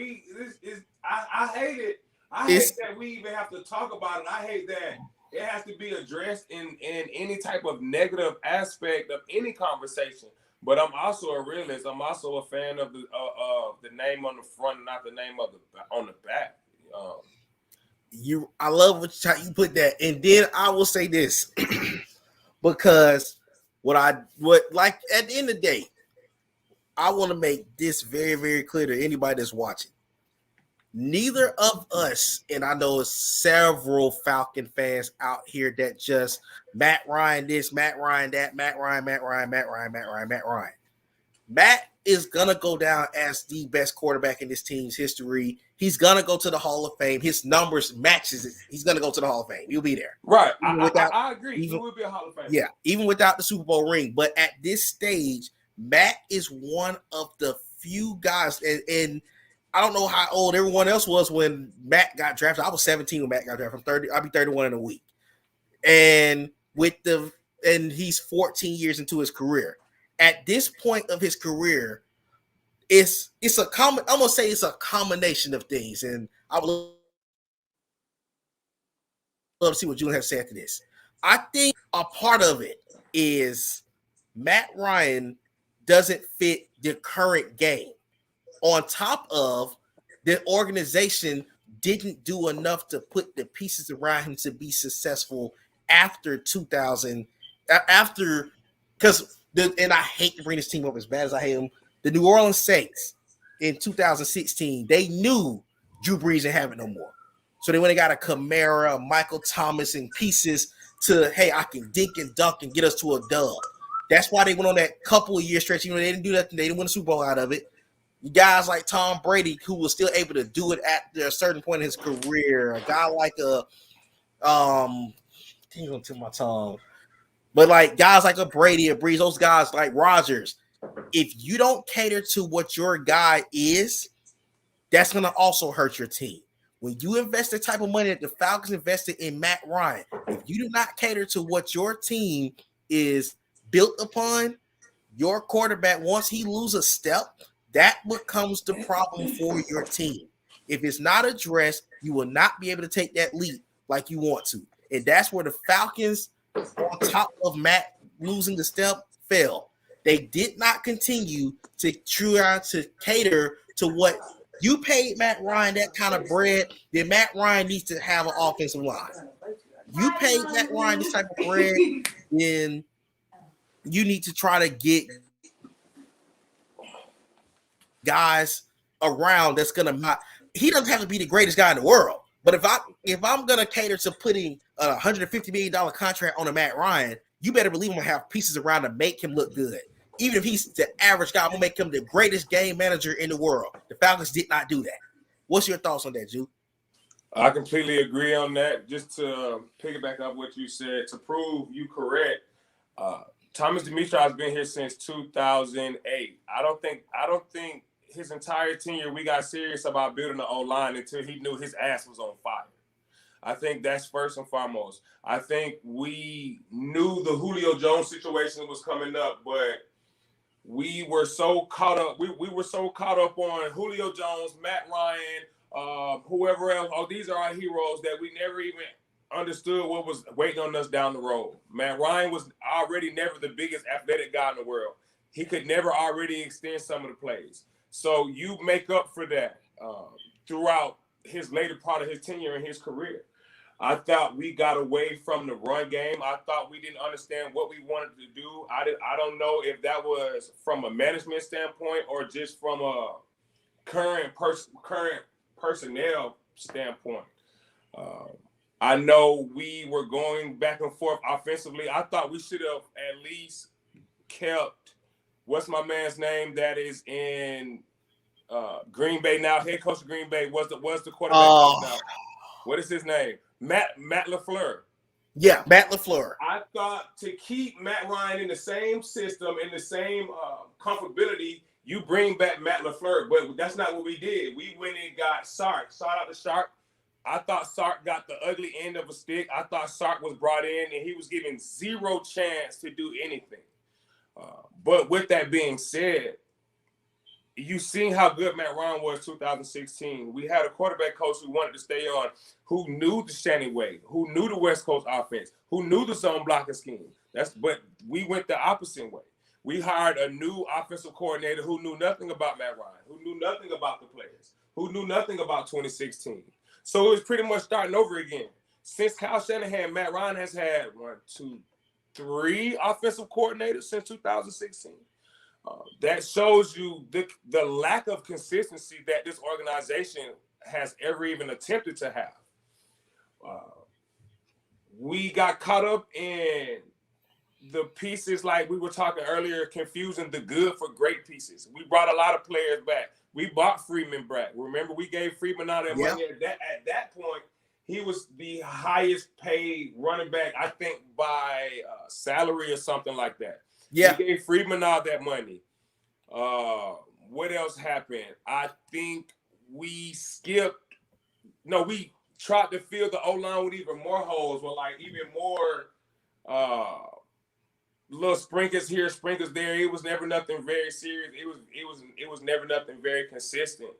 I hate it. I hate that we even have to talk about it. I hate that it has to be addressed in any type of negative aspect of any conversation. But I'm also a realist. I'm also a fan of the name on the front, and not the name on the back. I love how you put that. And then I will say this, because at the end of the day, I want to make this very, very clear to anybody that's watching. Neither of us, and I know several Falcon fans out here that just Matt Ryan this, Matt Ryan that, Matt Ryan. Matt is going to go down as the best quarterback in this team's history. He's going to go to the Hall of Fame. His numbers matches it. He's going to go to the Hall of Fame. He'll be there. Right. I agree. He will be a Hall of Fame. Yeah, even without the Super Bowl ring. But at this stage, Matt is one of the few guys, and I don't know how old everyone else was when Matt got drafted. I was 17 when Matt got drafted. I'll be 31 in a week. And he's 14 years into his career. At this point of his career, it's a I'm gonna say it's a combination of things. And I would love to see what June has to say after this. I think a part of it is Matt Ryan doesn't fit the current game. On top of the organization didn't do enough to put the pieces around him to be successful after 2000. And I hate to bring this team up as bad as I hate them. The New Orleans Saints in 2016, they knew Drew Brees didn't have it no more. So they went and got a Kamara, Michael Thomas, and pieces to, hey, I can dink and dunk and get us to a dub. That's why they went on that couple of year stretch. They didn't do that. They didn't win the Super Bowl out of it. Guys like Tom Brady, who was still able to do it at a certain point in his career. A guy like can't even tip my tongue. But like guys like a Brady, a Breeze, those guys like Rodgers, if you don't cater to what your guy is, that's going to also hurt your team. When you invest the type of money that the Falcons invested in Matt Ryan, if you do not cater to what your team is built upon, your quarterback, once he loses a step, that becomes the problem for your team. If it's not addressed, you will not be able to take that leap like you want to. And that's where the Falcons, on top of Matt losing the step, fell. They did not continue to try to cater to what you paid Matt Ryan that kind of bread. Then Matt Ryan needs to have an offensive line. You paid Matt Ryan this type of bread, then you need to try to get guys around that's gonna. He doesn't have to be the greatest guy in the world, but if I'm gonna cater to putting a $150 million contract on a Matt Ryan, you better believe I'm gonna have pieces around to make him look good. Even if he's the average guy, I'm gonna make him the greatest game manager in the world. The Falcons did not do that. What's your thoughts on that, Ju? I completely agree on that. Just to piggyback up what you said, to prove you correct, Thomas Dimitroff has been here since 2008. I don't think his entire tenure we got serious about building the O-line until he knew his ass was on fire. I think that's first and foremost. I think we knew the Julio Jones situation was coming up, but we were so caught up. We were so caught up on Julio Jones, Matt Ryan, whoever else. Oh, these are our heroes that we never even understood what was waiting on us down the road. Matt Ryan was already never the biggest athletic guy in the world. He could never already extend some of the plays. So you make up for that throughout his later part of his tenure in his career. I thought we got away from the run game. I thought we didn't understand what we wanted to do. I don't know if that was from a management standpoint or just from a current personnel standpoint. I know we were going back and forth offensively. I thought we should have at least kept what's my man's name that is in Green Bay now, head coach of Green Bay was the quarterback now. What is his name? Matt LaFleur. Yeah, Matt LaFleur. I thought to keep Matt Ryan in the same system, in the same comfortability, you bring back Matt LaFleur, but that's not what we did. We went and got Sark. Shout out to Sark. I thought Sark got the ugly end of a stick. I thought Sark was brought in and he was given zero chance to do anything. But with that being said, you seen how good Matt Ryan was 2016. We had a quarterback coach who wanted to stay on, who knew the Shanny way, who knew the West Coast offense, who knew the zone blocking scheme. But we went the opposite way. We hired a new offensive coordinator who knew nothing about Matt Ryan, who knew nothing about the players, who knew nothing about 2016. So it was pretty much starting over again. Since Kyle Shanahan, Matt Ryan has had 1, 2, 3 offensive coordinators since 2016. That shows you the lack of consistency that this organization has ever even attempted to have. We got caught up in the pieces like we were talking earlier, confusing the good for great pieces. We brought a lot of players back. We bought Freeman back. Remember, we gave Freeman all that money. At that point, he was the highest paid running back, I think, by salary or something like that. Yeah. We gave Freeman all that money. What else happened? I think we tried to fill the O-line with even more holes, with like even more little sprinkles here, sprinkles there. It was never nothing very serious. It was never nothing very consistent.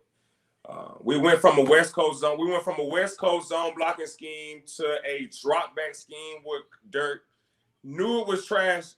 We went from a West Coast zone. We went from a West Coast zone blocking scheme to a drop back scheme with Dirt. Knew it was trash.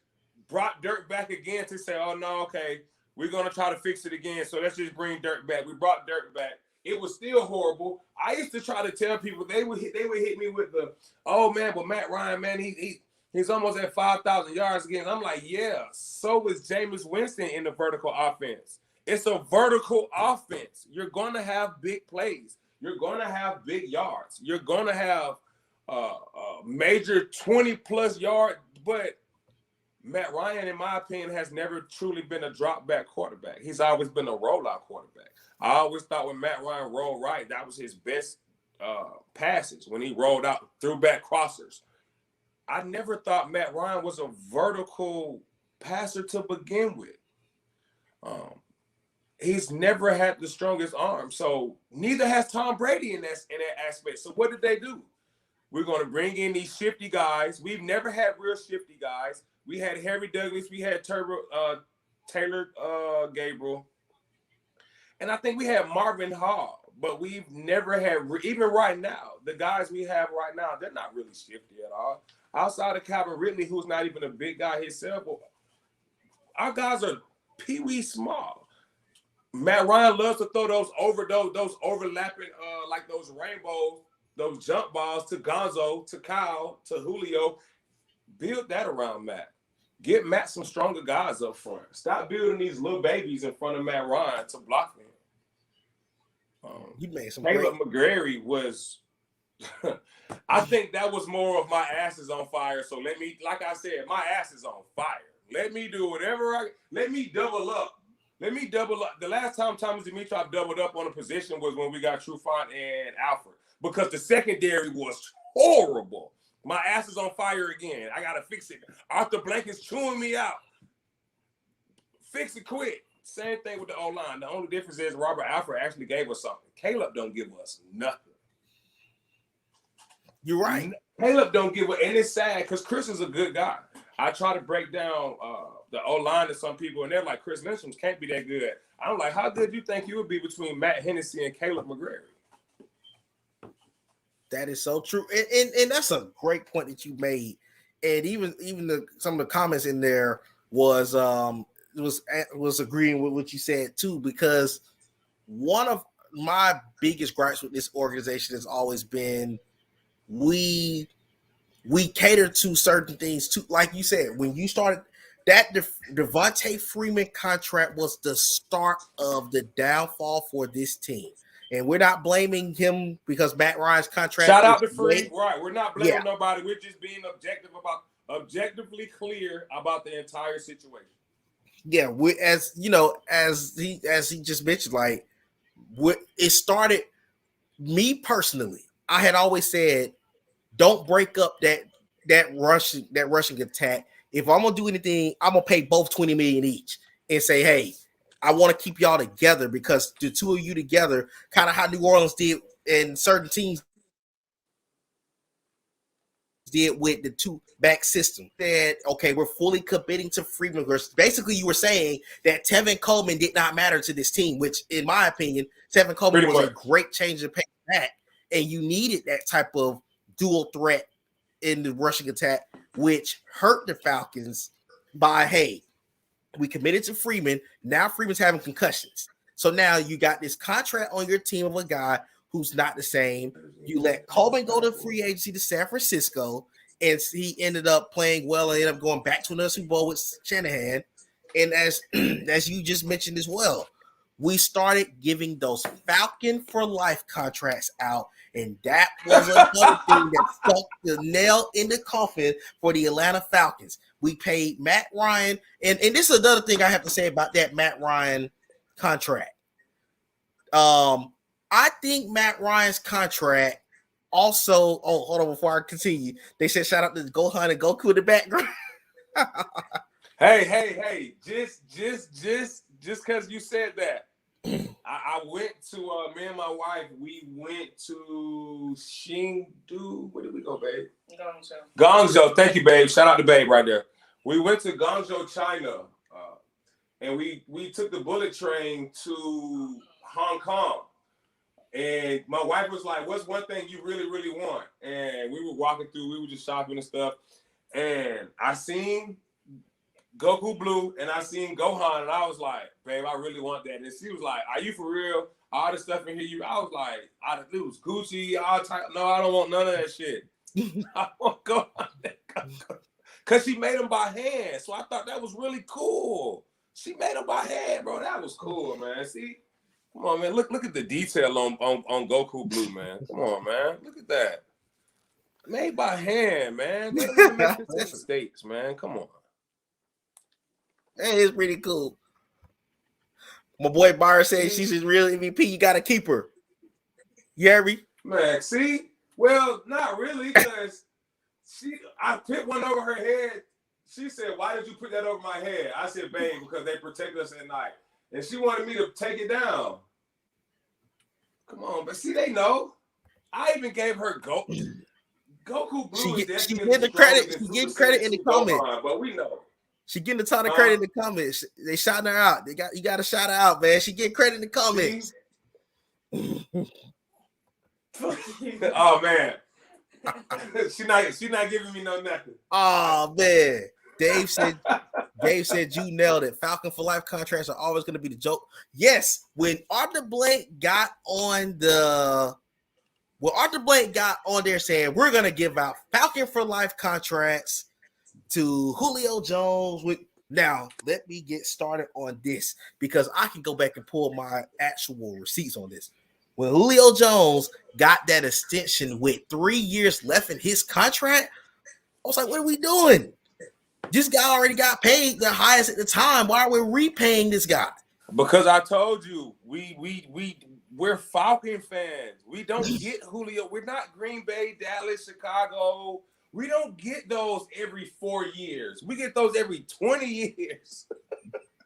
Brought Dirt back again to say, oh no, okay, we're gonna try to fix it again. So let's just bring Dirt back. We brought Dirt back. It was still horrible. I used to try to tell people they would hit me with the, oh man, but Matt Ryan, man, he's almost at 5,000 yards again. I'm like, yeah, so is Jameis Winston in the vertical offense. It's a vertical offense. You're gonna have big plays. You're gonna have big yards. You're gonna have major 20+ yard, but Matt Ryan, in my opinion, has never truly been a drop back quarterback. He's always been a rollout quarterback. I always thought when Matt Ryan rolled right, that was his best passes, when he rolled out through back crossers. I never thought Matt Ryan was a vertical passer to begin with. He's never had the strongest arm. So neither has Tom Brady in that aspect. So what did they do? We're going to bring in these shifty guys. We've never had real shifty guys. We had Harry Douglas. We had Taylor Gabriel. And I think we had Marvin Hall. But we've never had, even right now, the guys we have right now, they're not really shifty at all. Outside of Calvin Ridley, who's not even a big guy himself, our guys are pee-wee small. Matt Ryan loves to throw those overlapping, like those rainbows, those jump balls to Gonzo, to Kyle, to Julio. Build that around Matt. Get Matt some stronger guys up front. Stop building these little babies in front of Matt Ryan to block him. You made some. Caleb McGarry was. I think that was more of my ass is on fire. So let me, like I said, my ass is on fire. Let me do whatever let me double up. Let me double up. The last time Thomas Dimitrov doubled up on a position was when we got Trufant and Alfred, because the secondary was horrible. My ass is on fire again. I gotta fix it. Arthur Blank is chewing me out. Fix it quick. Same thing with the O-line. The only difference is Robert Alfred actually gave us something. Caleb don't give us nothing. You're right. Caleb don't give us, and it's sad because Chris is a good guy. I try to break down the O-line to some people, and they're like, Chris Lyncham can't be that good. I'm like, how good do you think you would be between Matt Hennessy and Caleb McGarry? That is so true, and that's a great point that you made. And even some of the comments in there was agreeing with what you said too, because one of my biggest gripes with this organization has always been we cater to certain things too. Like you said, when you started that Devontae Freeman contract was the start of the downfall for this team. And we're not blaming him because Matt Ryan's contract. Shout out to Free. Right. We're not blaming nobody. We're just being objectively clear about the entire situation. Yeah, as he just mentioned, like it started. Me personally, I had always said, don't break up that rushing attack. If I'm gonna do anything, I'm gonna pay both $20 million each and say, hey, I want to keep y'all together because the two of you together, kind of how New Orleans did and certain teams did with the two back system. That okay, we're fully committing to Freeman. Basically, you were saying that Tevin Coleman did not matter to this team, which, in my opinion, Tevin Coleman was a great change of pace back, and you needed that type of dual threat in the rushing attack, which hurt the Falcons by, hey, we committed to Freeman. Now Freeman's having concussions. So now you got this contract on your team of a guy who's not the same. You let Coleman go to free agency to San Francisco, and he ended up playing well and ended up going back to another Super Bowl with Shanahan. And as you just mentioned as well, we started giving those Falcon for life contracts out. And that was another thing that stuck the nail in the coffin for the Atlanta Falcons. We paid Matt Ryan, and this is another thing I have to say about that Matt Ryan contract. I think Matt Ryan's contract also. Oh, hold on before I continue. They said shout out to Gohan and Goku in the background. Hey! Just because you said that. I went to me and my wife. We went to Chengdu. Where did we go, babe? Guangzhou. Thank you, babe. Shout out to babe right there. We went to Guangzhou, China, and we took the bullet train to Hong Kong. And my wife was like, "What's one thing you really, really want?" And we were walking through. We were just shopping and stuff. And I seen Goku Blue, and I seen Gohan, and I was like, babe, I really want that. And she was like, are you for real? All the stuff in here, I was like, it was Gucci, all type. No, I don't want none of that shit. I want Gohan. Because she made them by hand. So I thought that was really cool. She made them by hand, bro. That was cool, man. See? Come on, man. Look at the detail on Goku Blue, man. Come on, man. Look at that. Made by hand, man. They don't make this in the States, man. Come on. Hey, it's pretty cool. My boy Byron said she's a real MVP. You got to keep her. You hear me? Man, see? Well, not really, because I put one over her head. She said, why did you put that over my head? I said, babe, because they protect us at night. And she wanted me to take it down. Come on, but see, they know. I even gave her Goku Blue. She get the credit. She get credit in the comments. But we know. She getting a ton of credit in the comments. They shouting her out. You got to shout her out, man. She get credit in the comments. Oh man, she not giving me no nothing. Oh man, Dave said you nailed it. Falcon for life contracts are always going to be the joke. Yes, when Arthur Blank got on there saying we're going to give out Falcon for life contracts to Julio Jones. Now, let me get started on this because I can go back and pull my actual receipts on this. When Julio Jones got that extension with 3 years left in his contract, I was like, what are we doing? This guy already got paid the highest at the time. Why are we repaying this guy? Because I told you, we're Falcon fans. We don't get Julio. We're not Green Bay, Dallas, Chicago. We don't get those every 4 years. We get those every 20 years.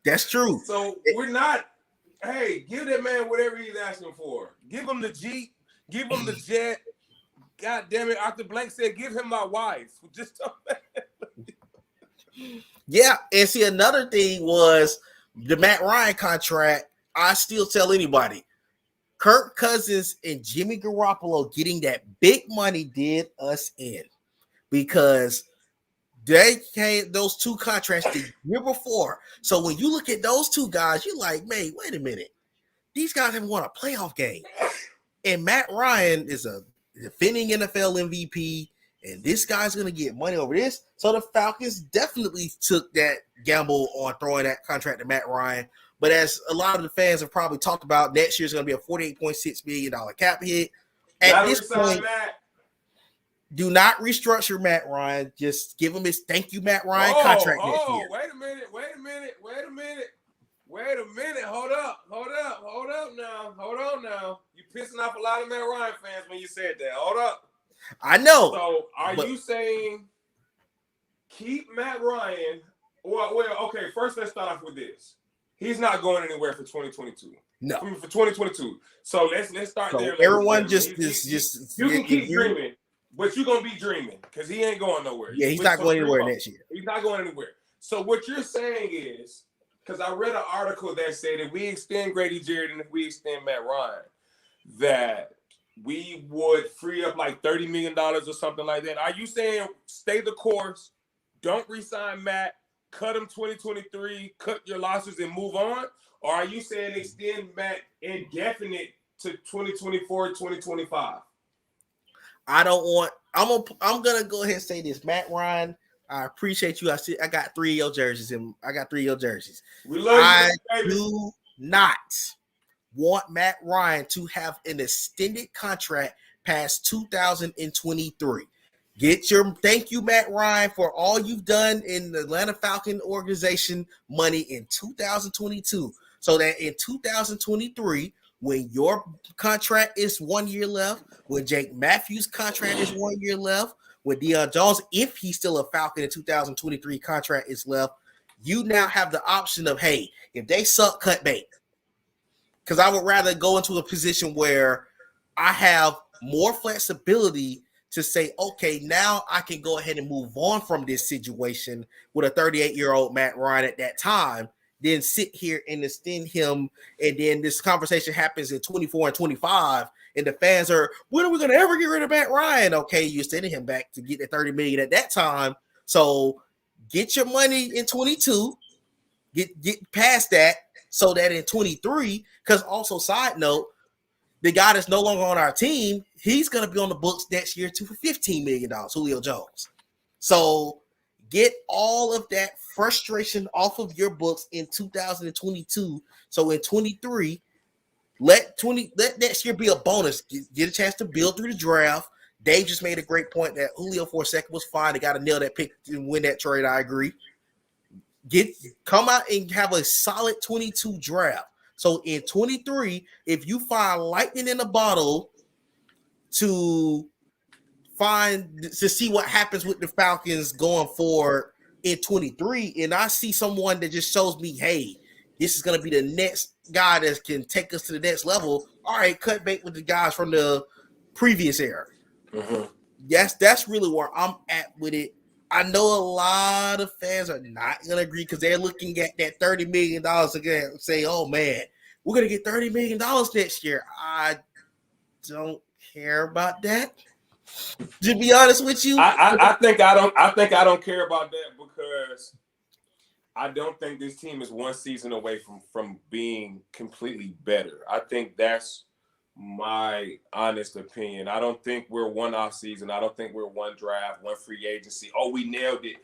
That's true. So we're not, hey, give that man whatever he's asking for. Give him the Jeep. Give him the jet. God damn it. Arthur Blank said, give him my wife. Just yeah. And see, another thing was the Matt Ryan contract. I still tell anybody, Kirk Cousins and Jimmy Garoppolo getting that big money did us in. Because they came those two contracts the year before. So when you look at those two guys, you're like, wait a minute. These guys haven't won a playoff game. And Matt Ryan is a defending NFL MVP, and this guy's going to get money over this. So the Falcons definitely took that gamble on throwing that contract to Matt Ryan. But as a lot of the fans have probably talked about, next year's going to be a $48.6 million cap hit. At this point, do not restructure Matt Ryan. Just give him his thank you, Matt Ryan contract next year. Wait a minute. Hold up now. You pissing off a lot of Matt Ryan fans when you said that. Hold up. I know. So are you saying keep Matt Ryan? Well, okay. First, let's start off with this. He's not going anywhere for 2022. No, for 2022. So let's start there. Everyone you can keep dreaming, but you're gonna be dreaming because he ain't going nowhere. Yeah, he's not going anywhere next year. He's not going anywhere. So what you're saying is, because I read an article that said if we extend Grady Jarrett and if we extend Matt Ryan, that we would free up like $30 million or something like that. Are you saying stay the course, don't re-sign Matt, cut him 2023, cut your losses and move on? Or are you saying extend Matt indefinite to 2024, 2025? I'm gonna go ahead and say this. Matt Ryan, I appreciate you. I got 3 of your jerseys and I got 3 of your jerseys. We love you, I do not want Matt Ryan to have an extended contract past 2023. Thank you, Matt Ryan, for all you've done in the Atlanta Falcon organization money in 2022. So that in 2023, when your contract is 1 year left, when Jake Matthews' contract is 1 year left, when Deion Jones, if he's still a Falcon in 2023 contract is left, you now have the option of, hey, if they suck, cut bait. Because I would rather go into a position where I have more flexibility to say, okay, now I can go ahead and move on from this situation with a 38-year-old Matt Ryan at that time, then sit here and extend him, and then this conversation happens in 24 and 25, and the fans are, when are we going to ever get rid of Matt Ryan? Okay, you're sending him back to get the $30 million at that time, so get your money in 22, get past that, so that in 23, because also, side note, the guy that's no longer on our team, he's going to be on the books next year too for $15 million, Julio Jones. So get all of that frustration off of your books in 2022. So in 23, let next year be a bonus. Get a chance to build through the draft. Dave just made a great point that Julio for a second was fine. They got to nail that pick and win that trade. I agree. Come out and have a solid 22 draft. So in 23, if you find lightning in a bottle to see what happens with the Falcons going forward in 23, and I see someone that just shows me, hey, this is going to be the next guy that can take us to the next level. All right, cut bait with the guys from the previous era. Mm-hmm. Yes, that's really where I'm at with it. I know a lot of fans are not going to agree because they're looking at that $30 million again and say, oh, man, we're going to get $30 million next year. I don't care about that. To be honest with you, I think I don't care about that because I don't think this team is one season away from being completely better. I think that's my honest opinion. I don't think we're one off season. I don't think we're one draft, one free agency. Oh, we nailed it.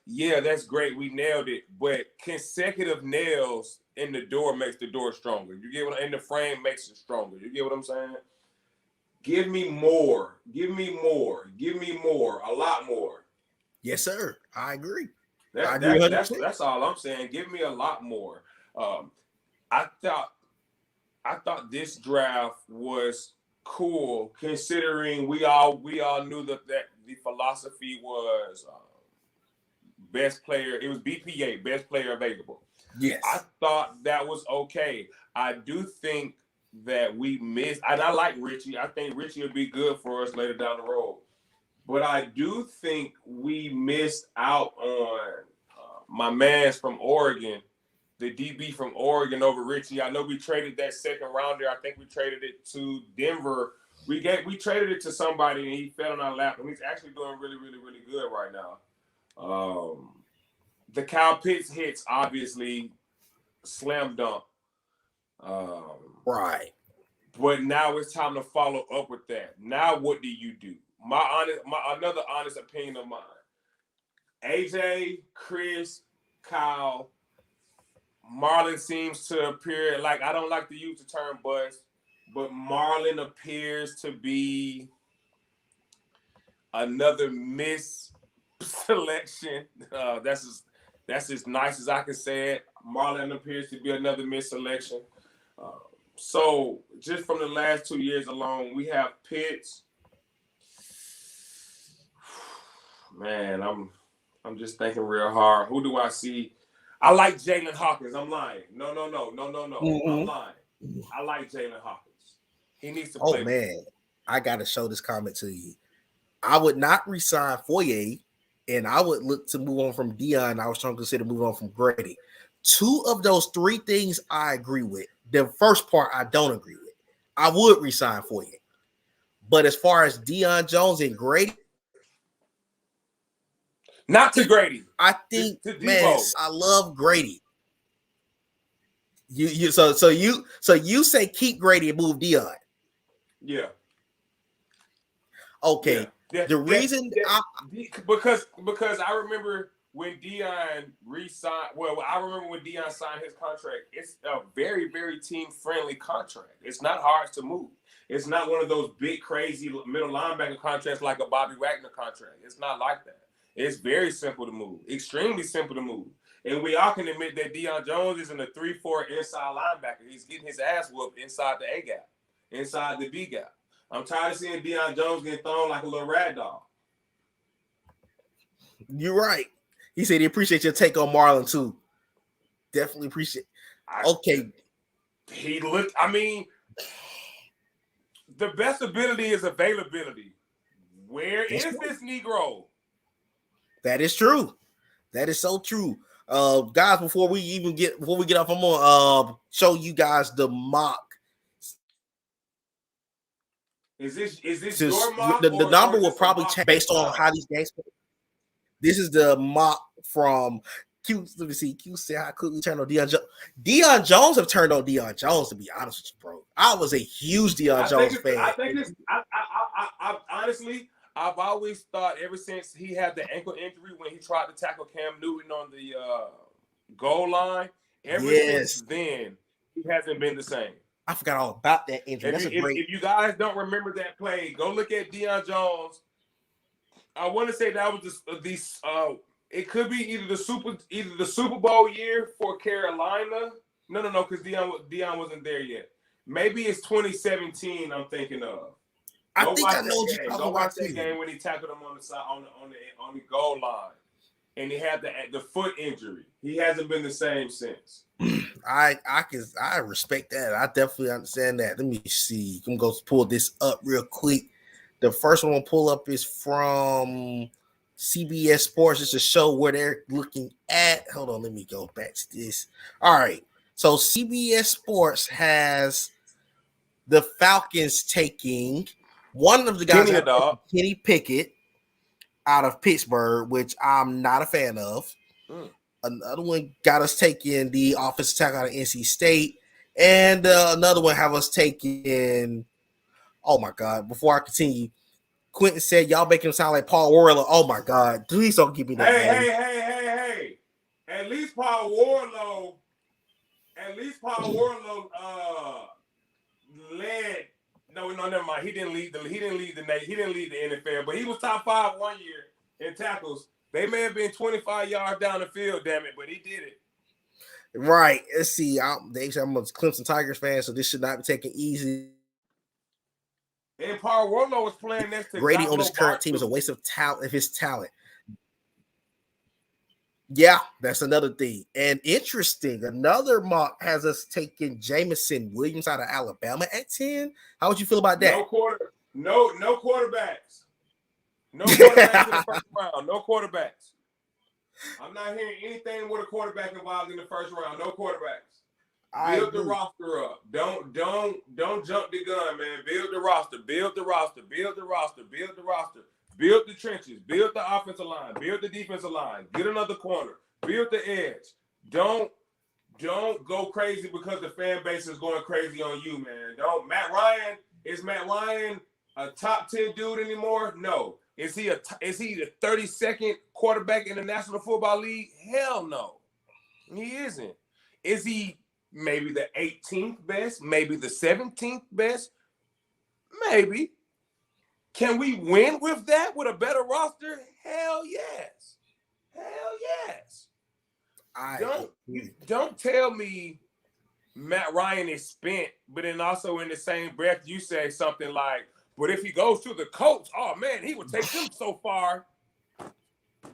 Yeah, that's great. We nailed it. But consecutive nails in the door makes the door stronger. You get what? In the frame makes it stronger. You get what I'm saying? Give me more. Give me more. Give me more. A lot more. Yes, sir. I agree. That's all I'm saying. Give me a lot more. I thought this draft was cool, considering we all knew that the philosophy was best player. It was BPA, best player available. Yes, I thought that was okay. I do think that we missed, and I like Richie. I think Richie will be good for us later down the road. But I do think we missed out on my man's from Oregon, the DB from Oregon over Richie. I know we traded that second rounder. I think we traded it to Denver. We traded it to somebody, and he fell on our lap, and he's actually doing really, really, really good right now. The Kyle Pitts hits, obviously, slam dunk. Right. But now it's time to follow up with that. Now what do you do? Another honest opinion of mine. AJ, Chris, Kyle, Marlon seems to appear like, I don't like to use the term bust, but Marlon appears to be another miss selection. That's as nice as I can say it. Marlon appears to be another miss selection. So just from the last 2 years alone, we have Pitts. Man, I'm just thinking real hard. Who do I see? I like Jalen Hawkins. I'm lying. No. Mm-hmm. I'm lying. I like Jalen Hawkins. He needs to play. Oh man, I gotta show this comment to you. I would not resign Foyer, and I would look to move on from Dion. I was trying to consider moving on from Grady. 2 of those 3 things I agree with. The first part I don't agree with. I would resign Foyer. But as far as Deion Jones and Grady, not to Grady. I think, man, I love Grady. So you say keep Grady and move Deion. Yeah. Okay. Yeah. The reason because I remember when Deion re-signed. Well, I remember when Deion signed his contract. It's a very, very team-friendly contract. It's not hard to move. It's not one of those big, crazy middle linebacker contracts like a Bobby Wagner contract. It's not like that. It's very simple to move. Extremely simple to move. And we all can admit that Deion Jones is in a 3-4 inside linebacker. He's getting his ass whooped inside the A gap, inside the B gap. I'm tired of seeing Deion Jones getting thrown like a little rag doll. You're right. He said he appreciates your take on Marlon too. Definitely appreciate. Okay. He looked. I mean, the best ability is availability. Where is this Negro? That is true. That is so true. Guys, before we get off, I'm gonna show you guys the mock. Is this your mock? The number will probably change based on how these games play. This is the mock from Q. Let me see. Q said how quickly turned on Deion Jones. Deion Jones have turned on Deion Jones, to be honest with you, bro. I was a huge Deion Jones fan. I honestly, I've always thought ever since he had the ankle injury when he tried to tackle Cam Newton on the goal line, since then, he hasn't been the same. I forgot all about that injury. If you guys don't remember that play, go look at Deion Jones. I want to say that was it could be either the Super Bowl year for Carolina. No, because Deion wasn't there yet. Maybe it's 2017. I'm thinking of. I think I know what you're talking about. That game when he tackled him on the side on the goal line, and he had the foot injury. He hasn't been the same since. I respect that. I definitely understand that. Let me see. I'm gonna pull this up real quick. The first one I'll pull up is from CBS Sports. It's a show where they're looking at. Hold on, let me go back to this. All right. So CBS Sports has the Falcons taking one of the guys, Kenny Pickett, out of Pittsburgh, which I'm not a fan of. Another one got us taking the offensive tackle out of NC State, and another one have us taking. Oh my God! Before I continue, Quentin said y'all making him sound like Paul Warlow. Oh my God! Please don't give me that. Hey! At least Paul Warlow. Led. No, never mind. He didn't lead the NFL, but he was top 5 1 year in tackles. They may have been 25 yards down the field, damn it, but he did it. Right. Let's see. I'm a Clemson Tigers fan, so this should not be taken easy. And Paul Warlow was playing next to Grady on his current team is a waste of his talent. Yeah, that's another thing. And interesting, another mock has us taking Jamison Williams out of Alabama at 10. How would you feel about that? No quarterbacks. No quarterbacks in the first round. No quarterbacks. I'm not hearing anything with a quarterback involved in the first round. No quarterbacks. Build the roster up. Don't jump the gun, man. Build the roster. Build the trenches. Build the offensive line. Build the defensive line. Get another corner. Build the edge. Don't don't go crazy because the fan base is going crazy on you, man. Is Matt Ryan a top 10 dude anymore? No. Is he the 32nd quarterback in the National Football League? Hell no. He isn't. Is he maybe the 18th best? Maybe the 17th best? Maybe. Can we win with that with a better roster? Hell yes. Hell yes. Don't tell me Matt Ryan is spent, but then also in the same breath you say something like, but if he goes to the Colts, oh man, he would take them so far.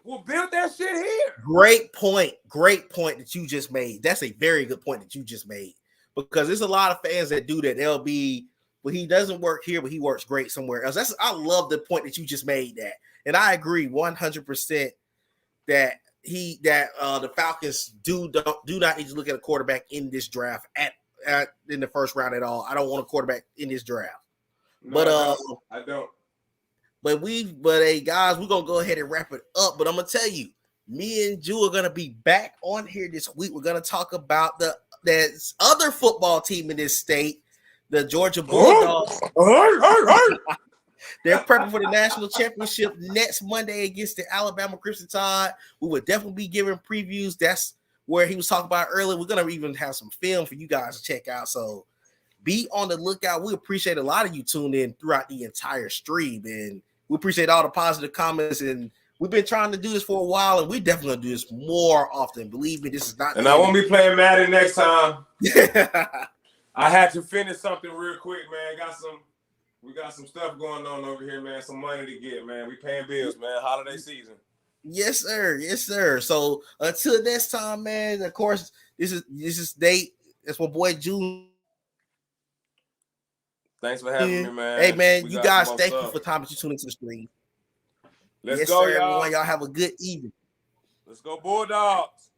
We'll build that shit here. Great point that you just made. That's a very good point that you just made, because there's a lot of fans that do that. They'll be, well, he doesn't work here, but he works great somewhere else. I love the point that you just made that, and I agree 100% that the Falcons do not need to look at a quarterback in this draft in the first round at all. I don't want a quarterback in this draft. No, but I don't. But hey guys, we're gonna go ahead and wrap it up. But I'm gonna tell you, me and Ju are gonna be back on here this week. We're gonna talk about the other football team in this state, the Georgia Bulldogs. They're prepping for the national championship next Monday against the Alabama Crimson Tide. We will definitely be giving previews. That's where he was talking about earlier. We're gonna even have some film for you guys to check out. So be on the lookout. We appreciate a lot of you tuned in throughout the entire stream, and we appreciate all the positive comments. And we've been trying to do this for a while, and we definitely gonna do this more often. Believe me, this is not. And I won't be playing Madden next time. I had to finish something real quick, man. We got some stuff going on over here, man. Some money to get, man. We paying bills, man. Holiday season. Yes, sir. Yes, sir. So until next time, man. Of course, this is Nate. That's my boy June. Thanks for having me, man. Hey, man, you guys, thank you for the time that you tuned into the stream. Let's go, sir, y'all. Everyone, y'all have a good evening. Let's go, Bulldogs.